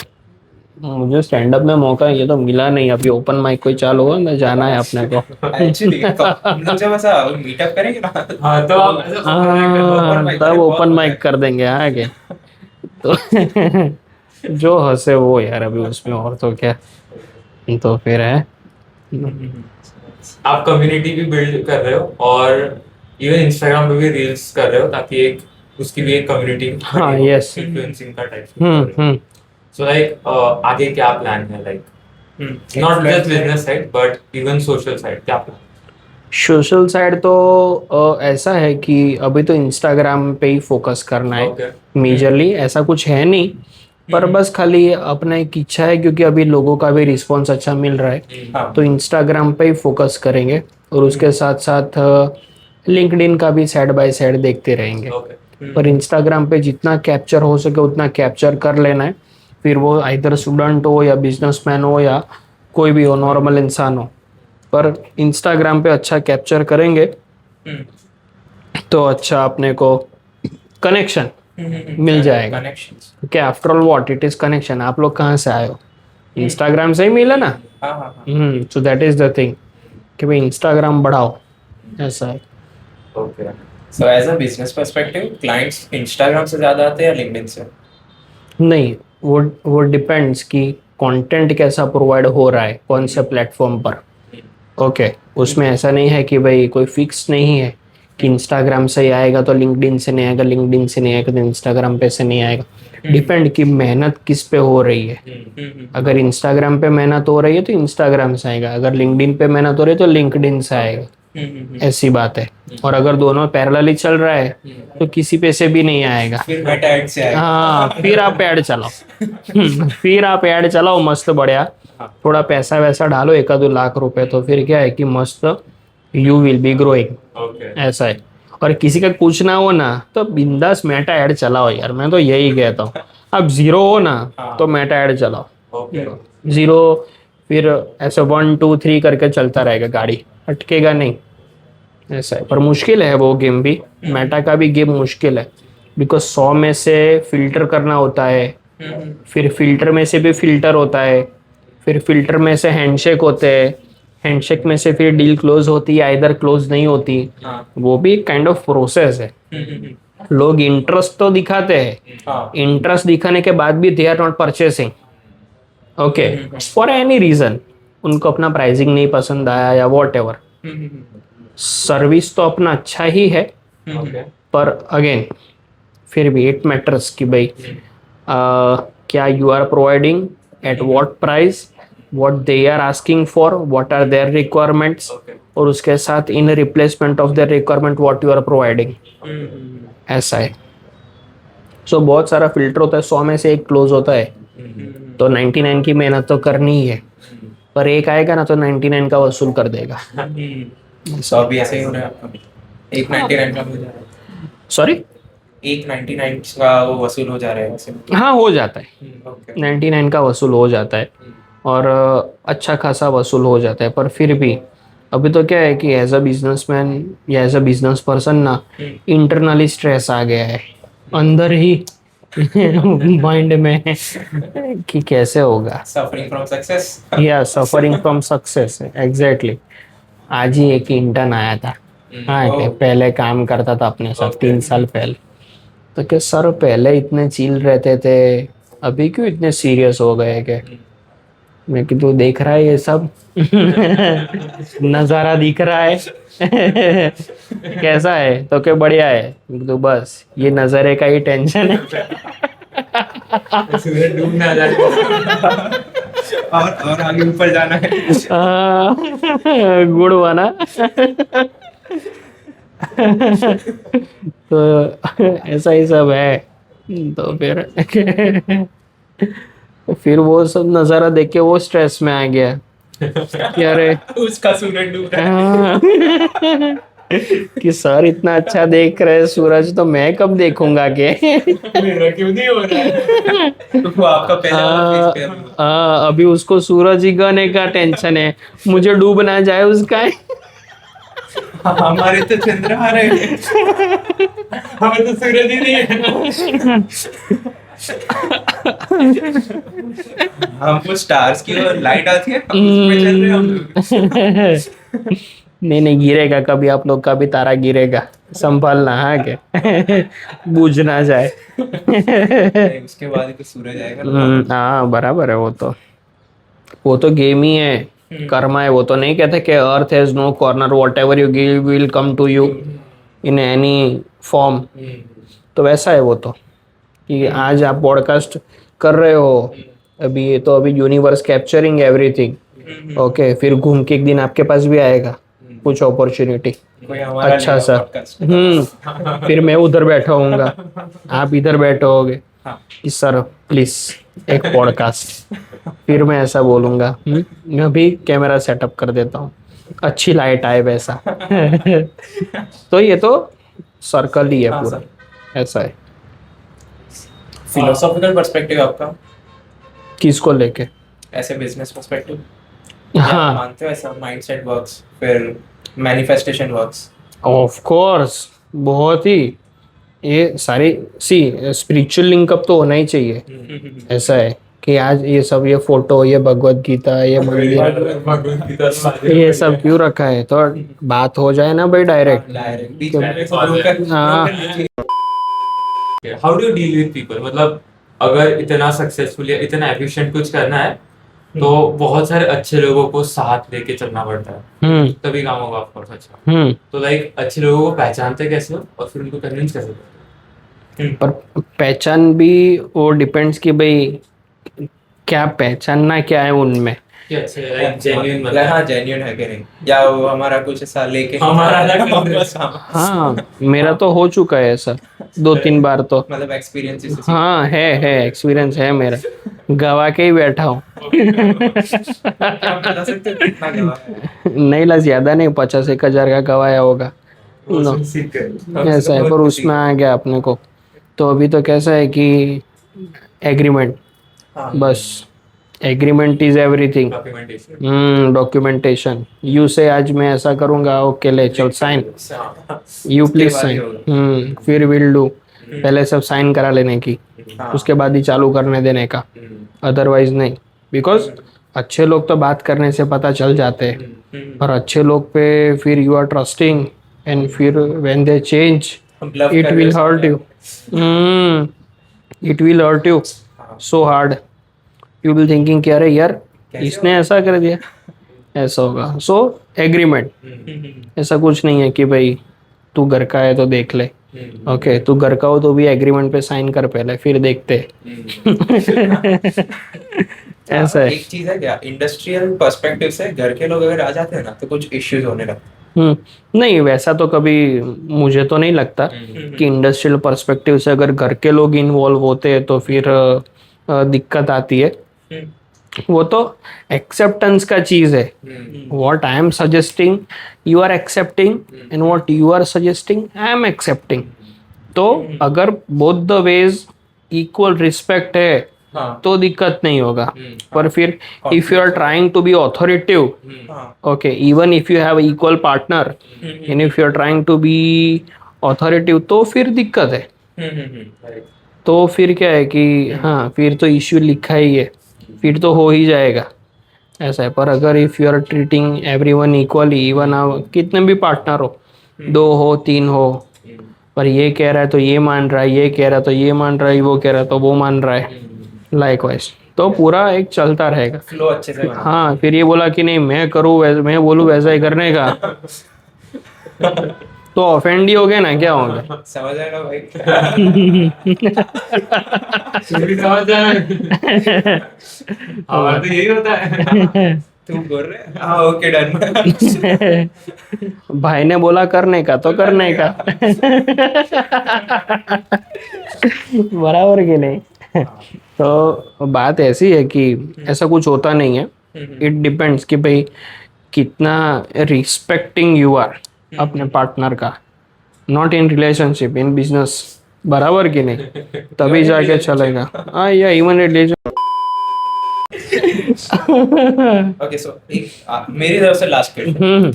मुझे स्टैंड अप में मौका ये तो मिला नहीं, अभी ओपन माइक कोई चालू हुआ ना, जाना है अपने को।
एक्चुअली हम लोग जब ऐसा मीटअप करेंगे ना,
हाँ तो आप ऐसा
तब ओपन माइक कर देंगे आगे। तो जो हंसे वो यार अभी उसमें, और तो क्या। तो फिर है,
आप कम्युनिटी भी बिल्ड कर रहे हो और इवन इंस्टाग्राम पे भी रील्स कर रहे हो, ताकि एक उसकी भी एक कम्युनिटी,
हाँ, yes.
इन्फ्लुएंसिंग का टाइप। सो लाइक आगे क्या प्लान है, like not just business side but even social side, क्या प्लान?
सोशल साइड तो ऐसा है कि अभी तो इंस्टाग्राम पे ही फोकस करना है मेजरली, ऐसा कुछ है नहीं, पर बस खाली अपना एक इच्छा है, क्योंकि अभी लोगों का भी रिस्पॉन्स अच्छा मिल रहा है, तो इंस्टाग्राम पे ही फोकस करेंगे, और उसके साथ साथ लिंक्डइन का भी साइड बाय साइड देखते रहेंगे। पर इंस्टाग्राम पे जितना कैप्चर हो सके उतना कैप्चर कर लेना है, फिर वो आइदर स्टूडेंट हो या बिजनेसमैन हो या कोई भी हो, नॉर्मल इंसान हो, पर इंस्टाग्राम पे अच्छा कैप्चर करेंगे तो अच्छा अपने को कनेक्शन मिल जाएगा। क्या after all what it is connection, आप लोग कहाँ से आए हो, इंस्टाग्राम से ही मिला ना। So that is the thing कि भाई इंस्टाग्राम बढ़ाओ, ऐसा है।
Okay, so as a business perspective clients Instagram से ज्यादा आते हैं या लिंक्डइन से?
नहीं, वो डिपेंड्स कि कंटेंट कैसा प्रोवाइड हो रहा है कौन से प्लेटफॉर्म पर। ओके, उसमें ऐसा नहीं है कि भाई कोई फिक्स नहीं है कि इंस्टाग्राम से ही आएगा तो लिंक्डइन से नहीं आएगा, लिंक्डइन से नहीं आएगा तो इंस्टाग्राम पे से नहीं आएगा। डिपेंड कि मेहनत किस पे हो रही है। अगर इंस्टाग्राम पे मेहनत हो रही है तो इंस्टाग्राम से आएगा, अगर लिंक्डइन पे मेहनत हो रही है तो लिंक्डइन से आएगा। ऐसी बात है। और अगर दोनों पैरेलली चल रहा है तो किसी पे से भी नहीं आएगा।
फिर मेटा ऐड से आएगा।
हाँ, फिर आप ऐड चलाओ। फिर आप ऐड चलाओ मस्त बढ़िया, थोड़ा पैसा वैसा डालो 1-2 लाख रुपए, तो फिर क्या है कि मस्त you will B growing.
Okay
ऐसा है। और किसी का कुछ ना हो ना तो बिंदास मेटा ऐड चलाओ यार, मैं तो यही कहता हूँ। अब जीरो हो ना तो मेटा ऐड चलाओ।
ओके
जीरो, फिर ऐसे 1 2 3 करके चलता रहेगा, गाड़ी अटकेगा नहीं। ऐसा है। पर मुश्किल है वो गेम भी, मेटा का भी गेम मुश्किल है, बिकॉज 100 में से फिल्टर करना होता है, फिर फिल्टर में से भी फिल्टर होता है, फिर फिल्टर में से हैंडशेक होते हैं, हैंडशेक में से फिर डील क्लोज होती है, इधर क्लोज नहीं होती। वो भी एक काइंड ऑफ प्रोसेस है। लोग इंटरेस्ट तो दिखाते हैं, इंटरेस्ट दिखाने के बाद भी they are not purchasing, okay, for any reason. उनको अपना प्राइसिंग नहीं पसंद आया या वॉट एवर। सर्विस तो अपना अच्छा ही है,
ओके
पर अगेन फिर भी इट मैटर्स कि भाई क्या you are providing, at what price, what they are asking for, what are their requirements, और उसके साथ in replacement of their requirement what you are providing. ऐसा है। सो बहुत सारा फिल्टर होता है, 100 में से एक क्लोज होता है, तो 99 की मेहनत तो करनी ही है, पर एक आएगा ना तो 99 का वसूल कर देगा।
तो अभी ऐसे ही हो रहा है आपका। 199 का हो जा रहा है।
सॉरी,
199 का वो वसूल हो जा रहा है वैसे।
हाँ हो जाता है,
ओके
99 का वसूल हो जाता है, और अच्छा खासा वसूल हो जाता है। पर फिर भी अभी तो क्या है कि एज अ बिजनेसमैन या एज अ बिजनेस पर्सन ना, इंटरनली स्ट्रेस आ गया है अंदर ही माइंड में कि कैसे होगा।
Suffering from success.
या सफरिंग फ्रॉम सक्सेस, एग्जैक्टली। आज ही एक इंटर्न आया था, हाँ, कि पहले काम करता था अपने साथ 3 साल पहले, तो क्या सर पहले इतने चिल रहते थे, अभी क्यों इतने सीरियस हो गए? क्या मैं कि तू देख रहा है ये सब नज़ारा दिख रहा है कैसा है? तो क्या बढ़िया है? तो बस ये नज़ारे का ही टेंशन है।
सूरज डूबने आ जाएगा।
और आगे ऊपर जाना है।
गुड़ बना। तो ऐसा ही सब है। तो फिर वो सब नज़ारा देख के वो स्ट्रेस में आ गया कि अरे
उसका सूरज डूब रहा है।
कि सर इतना अच्छा देख रहे हैं सूरज, तो मैं कब देखूंगा के?
मेरा क्यों नहीं हो रहा है?
तो वो आपका पहला वाला फेस पे है।
अभी उसको सूरज ही गाने का टेंशन है, मुझे डूब ना जाए उसका।
हमारे तो चंद्र आ रहे हैं।
हमें तो सूरज ही नहीं है।
हमको स्टार्स की और लाइट आती है, उसमें चल रहे हैं हम लोग।
नहीं नहीं, गिरेगा कभी, आप लोग का भी तारा गिरेगा, संभालना। हाँ के बूझ ना जाए।
नहीं, उसके बाद ही तो सूरज आएगा ना।
हाँ बराबर है। वो तो गेम ही है, कर्मा है। वो तो नहीं कहते कि earth has no corner, whatever you give will come to you in any form. तो वैसा है वो तो, कि आज आप पॉडकास्ट कर रहे हो, अभी यूनिवर्स कैप्चरिंग एवरीथिंग, ओके, फिर घूम के एक दिन आपके पास भी आएगा कुछ अपॉर्चुनिटी,
कोई हमारा
अच्छा
लेगा
सा।
podcast।
फिर मैं उधर बैठा होऊंगा, आप इधर बैठे होगे
हाँ।
कि सर प्लीज एक पॉडकास्ट। फिर मैं ऐसा बोलूंगा, मैं अभी कैमरा सेटअप कर देता हूँ, अच्छी लाइट आए वैसा। तो ये तो सर्कल ही है
हाँ,
पूरा, ऐसा है।
फिलोसॉफिकल पर्सपेक्टिव आपका
किसको लेके?
ऐसे बिजनेस पर्सपेक्टिव?
हाँ,
मानते हो ऐसा माइंडसेट वर्क्स, फिर मैनिफेस्टेशन वर्क्स?
ऑफ कोर्स, बहुत ही। ये सारी स्पिरिचुअल लिंकअप तो होना ही चाहिए। ऐसा है कि आज ये सब, ये फोटो, ये भगवत गीता, ये मंदिर,
भगवत गीता से
ये सब क्यों रखा है? तो बात हो जाए ना भाई डायरेक्ट।
डायरेक्ट बीच में ऐसे broker-
हाँ।
How do you deal with people? मतलब अगर इतना सक्सेसफुल या इतना एफिशिएंट कुछ करना है तो बहुत सारे अच्छे लोगों को साथ लेके चलना पड़ता है, तभी काम होगा ऑफ कोर्स अच्छा। तो लाइक अच्छे लोगों को पहचानते कैसे हो और फिर उनको कन्विंस कैसे करते हो?
पर पहचान भी वो डिपेंड्स कि भाई क्या पहचानना क्या है उनमें।
कि अच्छे लाइक जेन्युइन
मतलब हाँ जेन्यून है कि नहीं, या वो हमारा कुछ ऐसा लेके
हमारा अलग
बस हाँ,
हाँ मेरा तो हो चुका है ऐसा 2-3 बार तो।
मतलब एक्सपीरियंस इसी से।
हाँ है एक्सपीरियंस है मेरा, गवा के ही बैठा हूँ।
क्या आप बता सकते हो कितना गवा है?
नहीं ला ज्यादा नहीं, 50-1 हजार का गवाया होगा। नो
वो सीख गए।
ऐसा है, पर उसमें आ गया अपने को। तो अभी तो कैसा है कि एग्रीमेंट,
हाँ
बस agreement is everything.
Documentation.
Documentation, you से आज मैं ऐसा करूंगा, ओके ले चल साइन, यू
उसके
प्लीज
बाद ही
साइन।
होगा।
फिर विल डू, पहले सब साइन करा लेने की,
हाँ।
उसके बाद ही चालू करने देने का, अदरवाइज नहीं। बिकॉज अच्छे लोग तो बात करने से पता चल जाते हैं, पर अच्छे लोग पे फिर यू आर ट्रस्टिंग, एंड फिर when they change
Bluff
it
कर
विल
रहे हो
hurt you, it will hurt you so hard. You will thinking कि अरे यार
कैसे
इसने ऐसा कर दिया, ऐसा होगा। सो एग्रीमेंट, ऐसा कुछ नहीं है कि भाई तू घर का है तो देख ले, ओके तू घर का हो तो भी एग्रीमेंट पे साइन कर पहले, फिर देखते ऐसा है।
एक चीज है क्या, इंडस्ट्रियल पर्सपेक्टिव से घर के लोग अगर आ जाते हैं ना तो कुछ इश्यूज होने लगते
नहीं वैसा तो कभी मुझे तो नहीं लगता कि इंडस्ट्रियल पर्सपेक्टिव से अगर घर के लोग इन्वॉल्व होते हैं तो फिर दिक्कत आती है।
हैं।
वो तो एक्सेप्टेंस का चीज है। What I am suggesting you are accepting, and what you are suggesting I am accepting. तो अगर both the ways equal respect है
हाँ
तो दिक्कत नहीं होगा। पर फिर if you are trying to be authoritative,
हाँ
okay, even if you have equal partner and if you're trying to be authoritative तो फिर दिक्कत है। तो फिर क्या है कि हाँ फिर तो इश्यू लिखा ही है, फिर तो हो ही जाएगा, ऐसा है। पर अगर if you are treating everyone equally, even आप कितने भी पार्टनर हो, 2 हो 3 हो, पर ये कह रहा है तो ये मान रहा है, ये कह रहा है तो ये मान रहा है, वो कह रहा है तो वो मान रहा है, लाइकवाइज तो पूरा एक चलता रहेगा।
फ्लो अच्छे से बना।
हाँ फिर ये बोला कि नहीं मैं करूँ मैं बोलूँ वैसा ही करने का, तो ऑफेंड ही हो गया ना, क्या होगा।
समझ आएगा भाई।
भी समझ जाना। हमारा तो यही होता है।
तू बोल रहे हाँ ओके डन।
भाई ने बोला करने का तो करने का। बराबर कि नहीं। तो बात ऐसी है कि ऐसा कुछ होता नहीं है, इट डिपेंड्स कि भाई कितना रिस्पेक्टिंग यू आर अपने पार्टनर का, not in relationship, in business, बराबर कि नहीं, तभी जाके चलेगा। हाँ या इवन रिलेशन।
ओके सो एक मेरी तरफ से last question,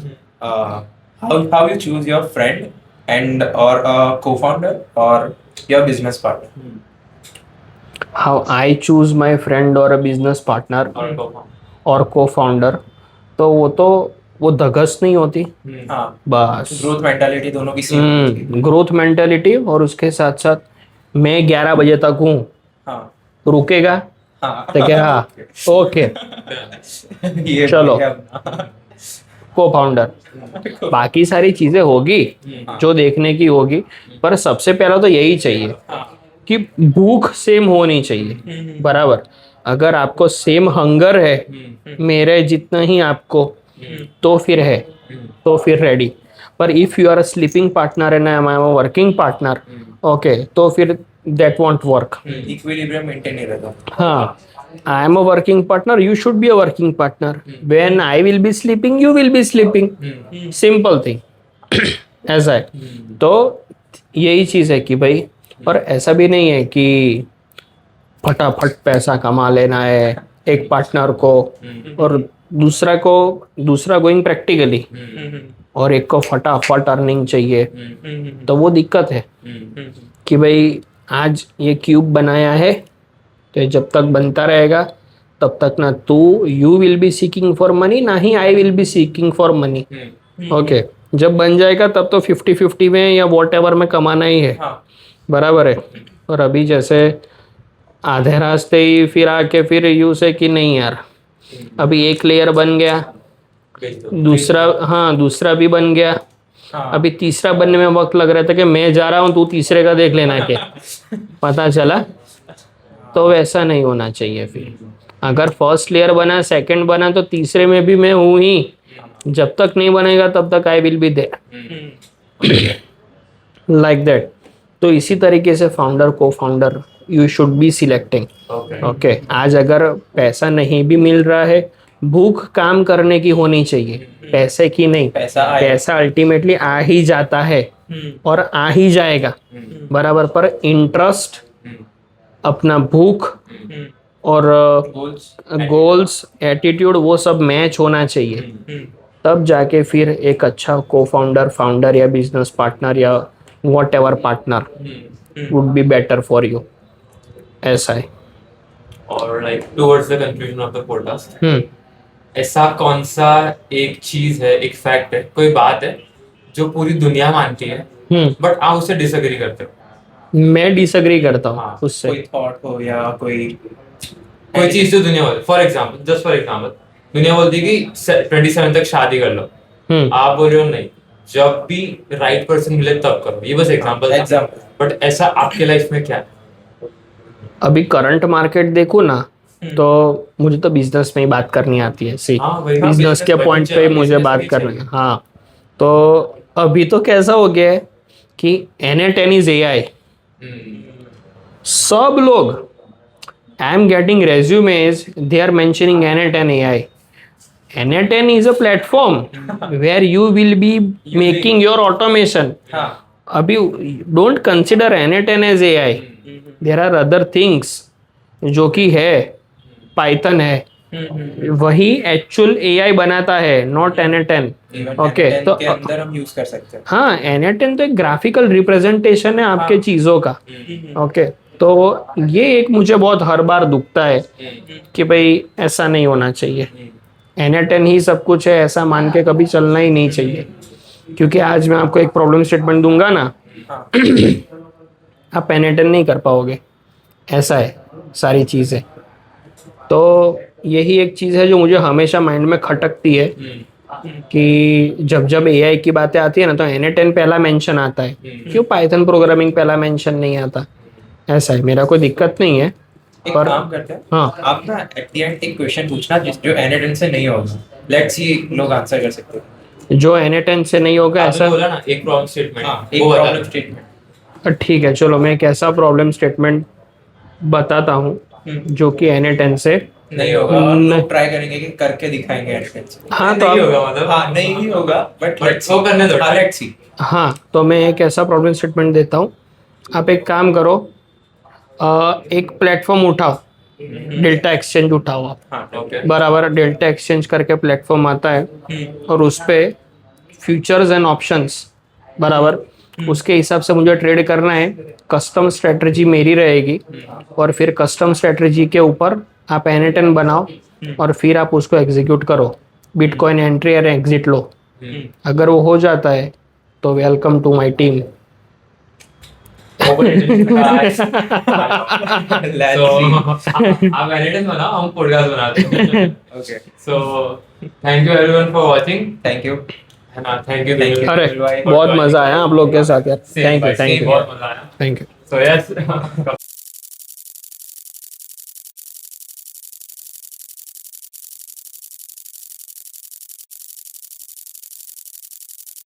how you choose your friend and और co-founder और your business partner?
How I choose my friend और अ बिजनेस पार्टनर और को फाउंडर, तो वो धगस नहीं होती,
हाँ
बस
ग्रोथ मेंटालिटी दोनों की सेम।
ग्रोथ मेंटेलिटी, और उसके साथ साथ मैं 11 बजे तक हूँ,
हाँ
रुकेगा
हाँ
तो क्या, हाँ ओके
ये
चलो।
बढ़िया अपना।
को फाउंडर, बाकी सारी चीजें होगी जो देखने की होगी, पर सबसे पहला तो यही चाहिए कि भूख सेम होनी चाहिए, बराबर। अगर आपको सेम हंगर है मेरे जितना ही आपको, तो फिर है, तो फिर रेडी। पर if you are a sleeping partner and I am a working partner, okay तो फिर that won't work.
Equilibrium maintain नहीं रहता।
हाँ, I am a working partner, you should be a working partner. When I will be sleeping, you will be sleeping. Simple thing. ऐसा है। तो यही चीज है कि भाई, और ऐसा भी नहीं है कि फटाफट पैसा कमा लेना है एक पार्टनर को, और दूसरा गोइंग प्रैक्टिकली, और एक को फटाफट अर्निंग चाहिए, तो वो दिक्कत है कि भाई आज ये क्यूब बनाया है तो जब तक बनता रहेगा तब तक ना you will be seeking for money, ना ही I will be seeking for money. Okay, जब बन जाएगा तब तो 50-50 में या वॉट एवर में कमाना ही है, बराबर है। और अभी जैसे आधे रास्ते ही फिर आके फिर यू से कि नहीं यार अभी एक लेयर बन गया,
बेच दो।
दूसरा भी बन गया,
हाँ
अभी तीसरा बनने में वक्त लग रहा था कि मैं जा रहा हूँ तू तीसरे का देख लेना के पता चला। तो वैसा नहीं होना चाहिए। फिर अगर फर्स्ट लेयर बना, सेकंड बना, तो तीसरे में भी मैं हूँ ही। जब तक नहीं बनेगा तब तक I will be there, like that. तो इसी तरीके से फाउंडर को founder you should be selecting. Okay, आज अगर पैसा नहीं भी मिल रहा है, भूख काम करने की होनी चाहिए, पैसे की नहीं। पैसा अल्टीमेटली आ ही जाता है और आ ही जाएगा, बराबर। पर इंटरेस्ट, अपना भूख और गोल्स, एटीट्यूड, वो सब मैच होना चाहिए। तब जाके फिर एक अच्छा को फाउंडर या बिजनेस पार्टनर या what ever partner would be better for you. ऐसा है।
और like towards the conclusion of the podcast, ऐसा कौन सा एक चीज है, एक फैक्ट है, कोई बात है जो पूरी दुनिया मानती है बट आप उससे डिसएग्री करते हो?
मैं डिसएग्री करता हूँ
हाँ,
उससे।
कोई थॉट हो या कोई
चीज जो दुनिया बोलती, फॉर एग्जाम्पल दुनिया बोलती है कि 27 तक शादी कर लो, आप बोल रहे हो नहीं, जब भी राइट पर्सन मिले तब करो। ये बस एग्जाम्पल, बट ऐसा आपके लाइफ में क्या है?
अभी करंट मार्केट देखो ना, तो मुझे तो बिजनेस में ही बात करनी आती है। सी बिजनेस के पॉइंट पे मुझे बात करनी है। हाँ, तो अभी तो कैसा हो गया है कि N10 इज AI। सब लोग, I am getting resumes, they are mentioning N10 AI। N10 is a platform where you will be making your automation. अभी don't consider N10 as AI. There are other things जो कि है, Python है, वही actual AI बनाता है, not N10। Okay, तो
अंदर हम यूज कर सकते हैं।
हाँ, N10 तो एक ग्राफिकल रिप्रेजेंटेशन है आपके चीजों का। ओके, तो ये एक मुझे बहुत हर बार दुखता है कि भाई ऐसा नहीं होना चाहिए। N10 ही सब कुछ है ऐसा मान के कभी चलना ही नहीं चाहिए। क्योंकि आज मैं आपको एक प्रॉब्लम स्टेटमेंट दूंगा ना, आप N10 नहीं कर पाओगे। ऐसा है सारी चीज़ें। तो यही एक चीज़ है जो मुझे हमेशा माइंड में खटकती है कि जब जब AI की बातें आती है ना, तो N10 पहला मेंशन आता है, क्यों पाइथन प्रोग्रामिंग पहला मेंशन नहीं आता। ऐसा है, मेरा कोई दिक्कत नहीं है।
एक
पर
काम करते हैं,
हाँ,
आप ना एट द एंड एक क्वेश्चन पूछना जो N10 से नहीं होगा, लेट्स सी लोग आंसर कर सकते हैं।
जो N10 से नहीं होगा ऐसा
बोला ना, एक प्रॉब्लम स्टेटमेंट।
एक प्रॉब्लम स्टेटमेंट।
ठीक है, चलो मैं एक ऐसा प्रॉब्लम स्टेटमेंट बताता हूँ जो कि N10 से
नहीं होगा। लोग ट्राई करेंगे कि करके दिखाएंगे N10 से।
हाँ, तो
नहीं होगा, मतलब
हाँ नहीं भी होगा, बट
लेट्स वो करने दो,
लेट्स सी।
हाँ, तो मैं एक ऐसा प्रॉब्लम स्टेटमेंट देता हूँ। आप एक काम करो, एक प्लेटफॉर्म उठाओ, डेल्टा एक्सचेंज उठाओ आप।
हाँ, ओके।
बराबर, डेल्टा एक्सचेंज करके प्लेटफॉर्म आता है और उस पे फ्यूचर्स एंड ऑप्शंस, बराबर, उसके हिसाब से मुझे ट्रेड करना है। कस्टम स्ट्रेटजी मेरी रहेगी और फिर कस्टम स्ट्रेटजी के ऊपर आप N10 बनाओ और फिर आप उसको एग्जीक्यूट करो। बिटकॉइन एंट्री और एग्जिट लो। अगर वो हो जाता है तो वेलकम टू माय टीम।
आप N10 बनाओ, हम पॉडकास्ट बनाते हैं।
Okay,
so thank you everyone for watching.
Thank you.
Thank you.
अरे बहुत मजा आया आप लोग के साथ यार। थैंक यू,
बहुत मजा आया।
Thank you.
So yes.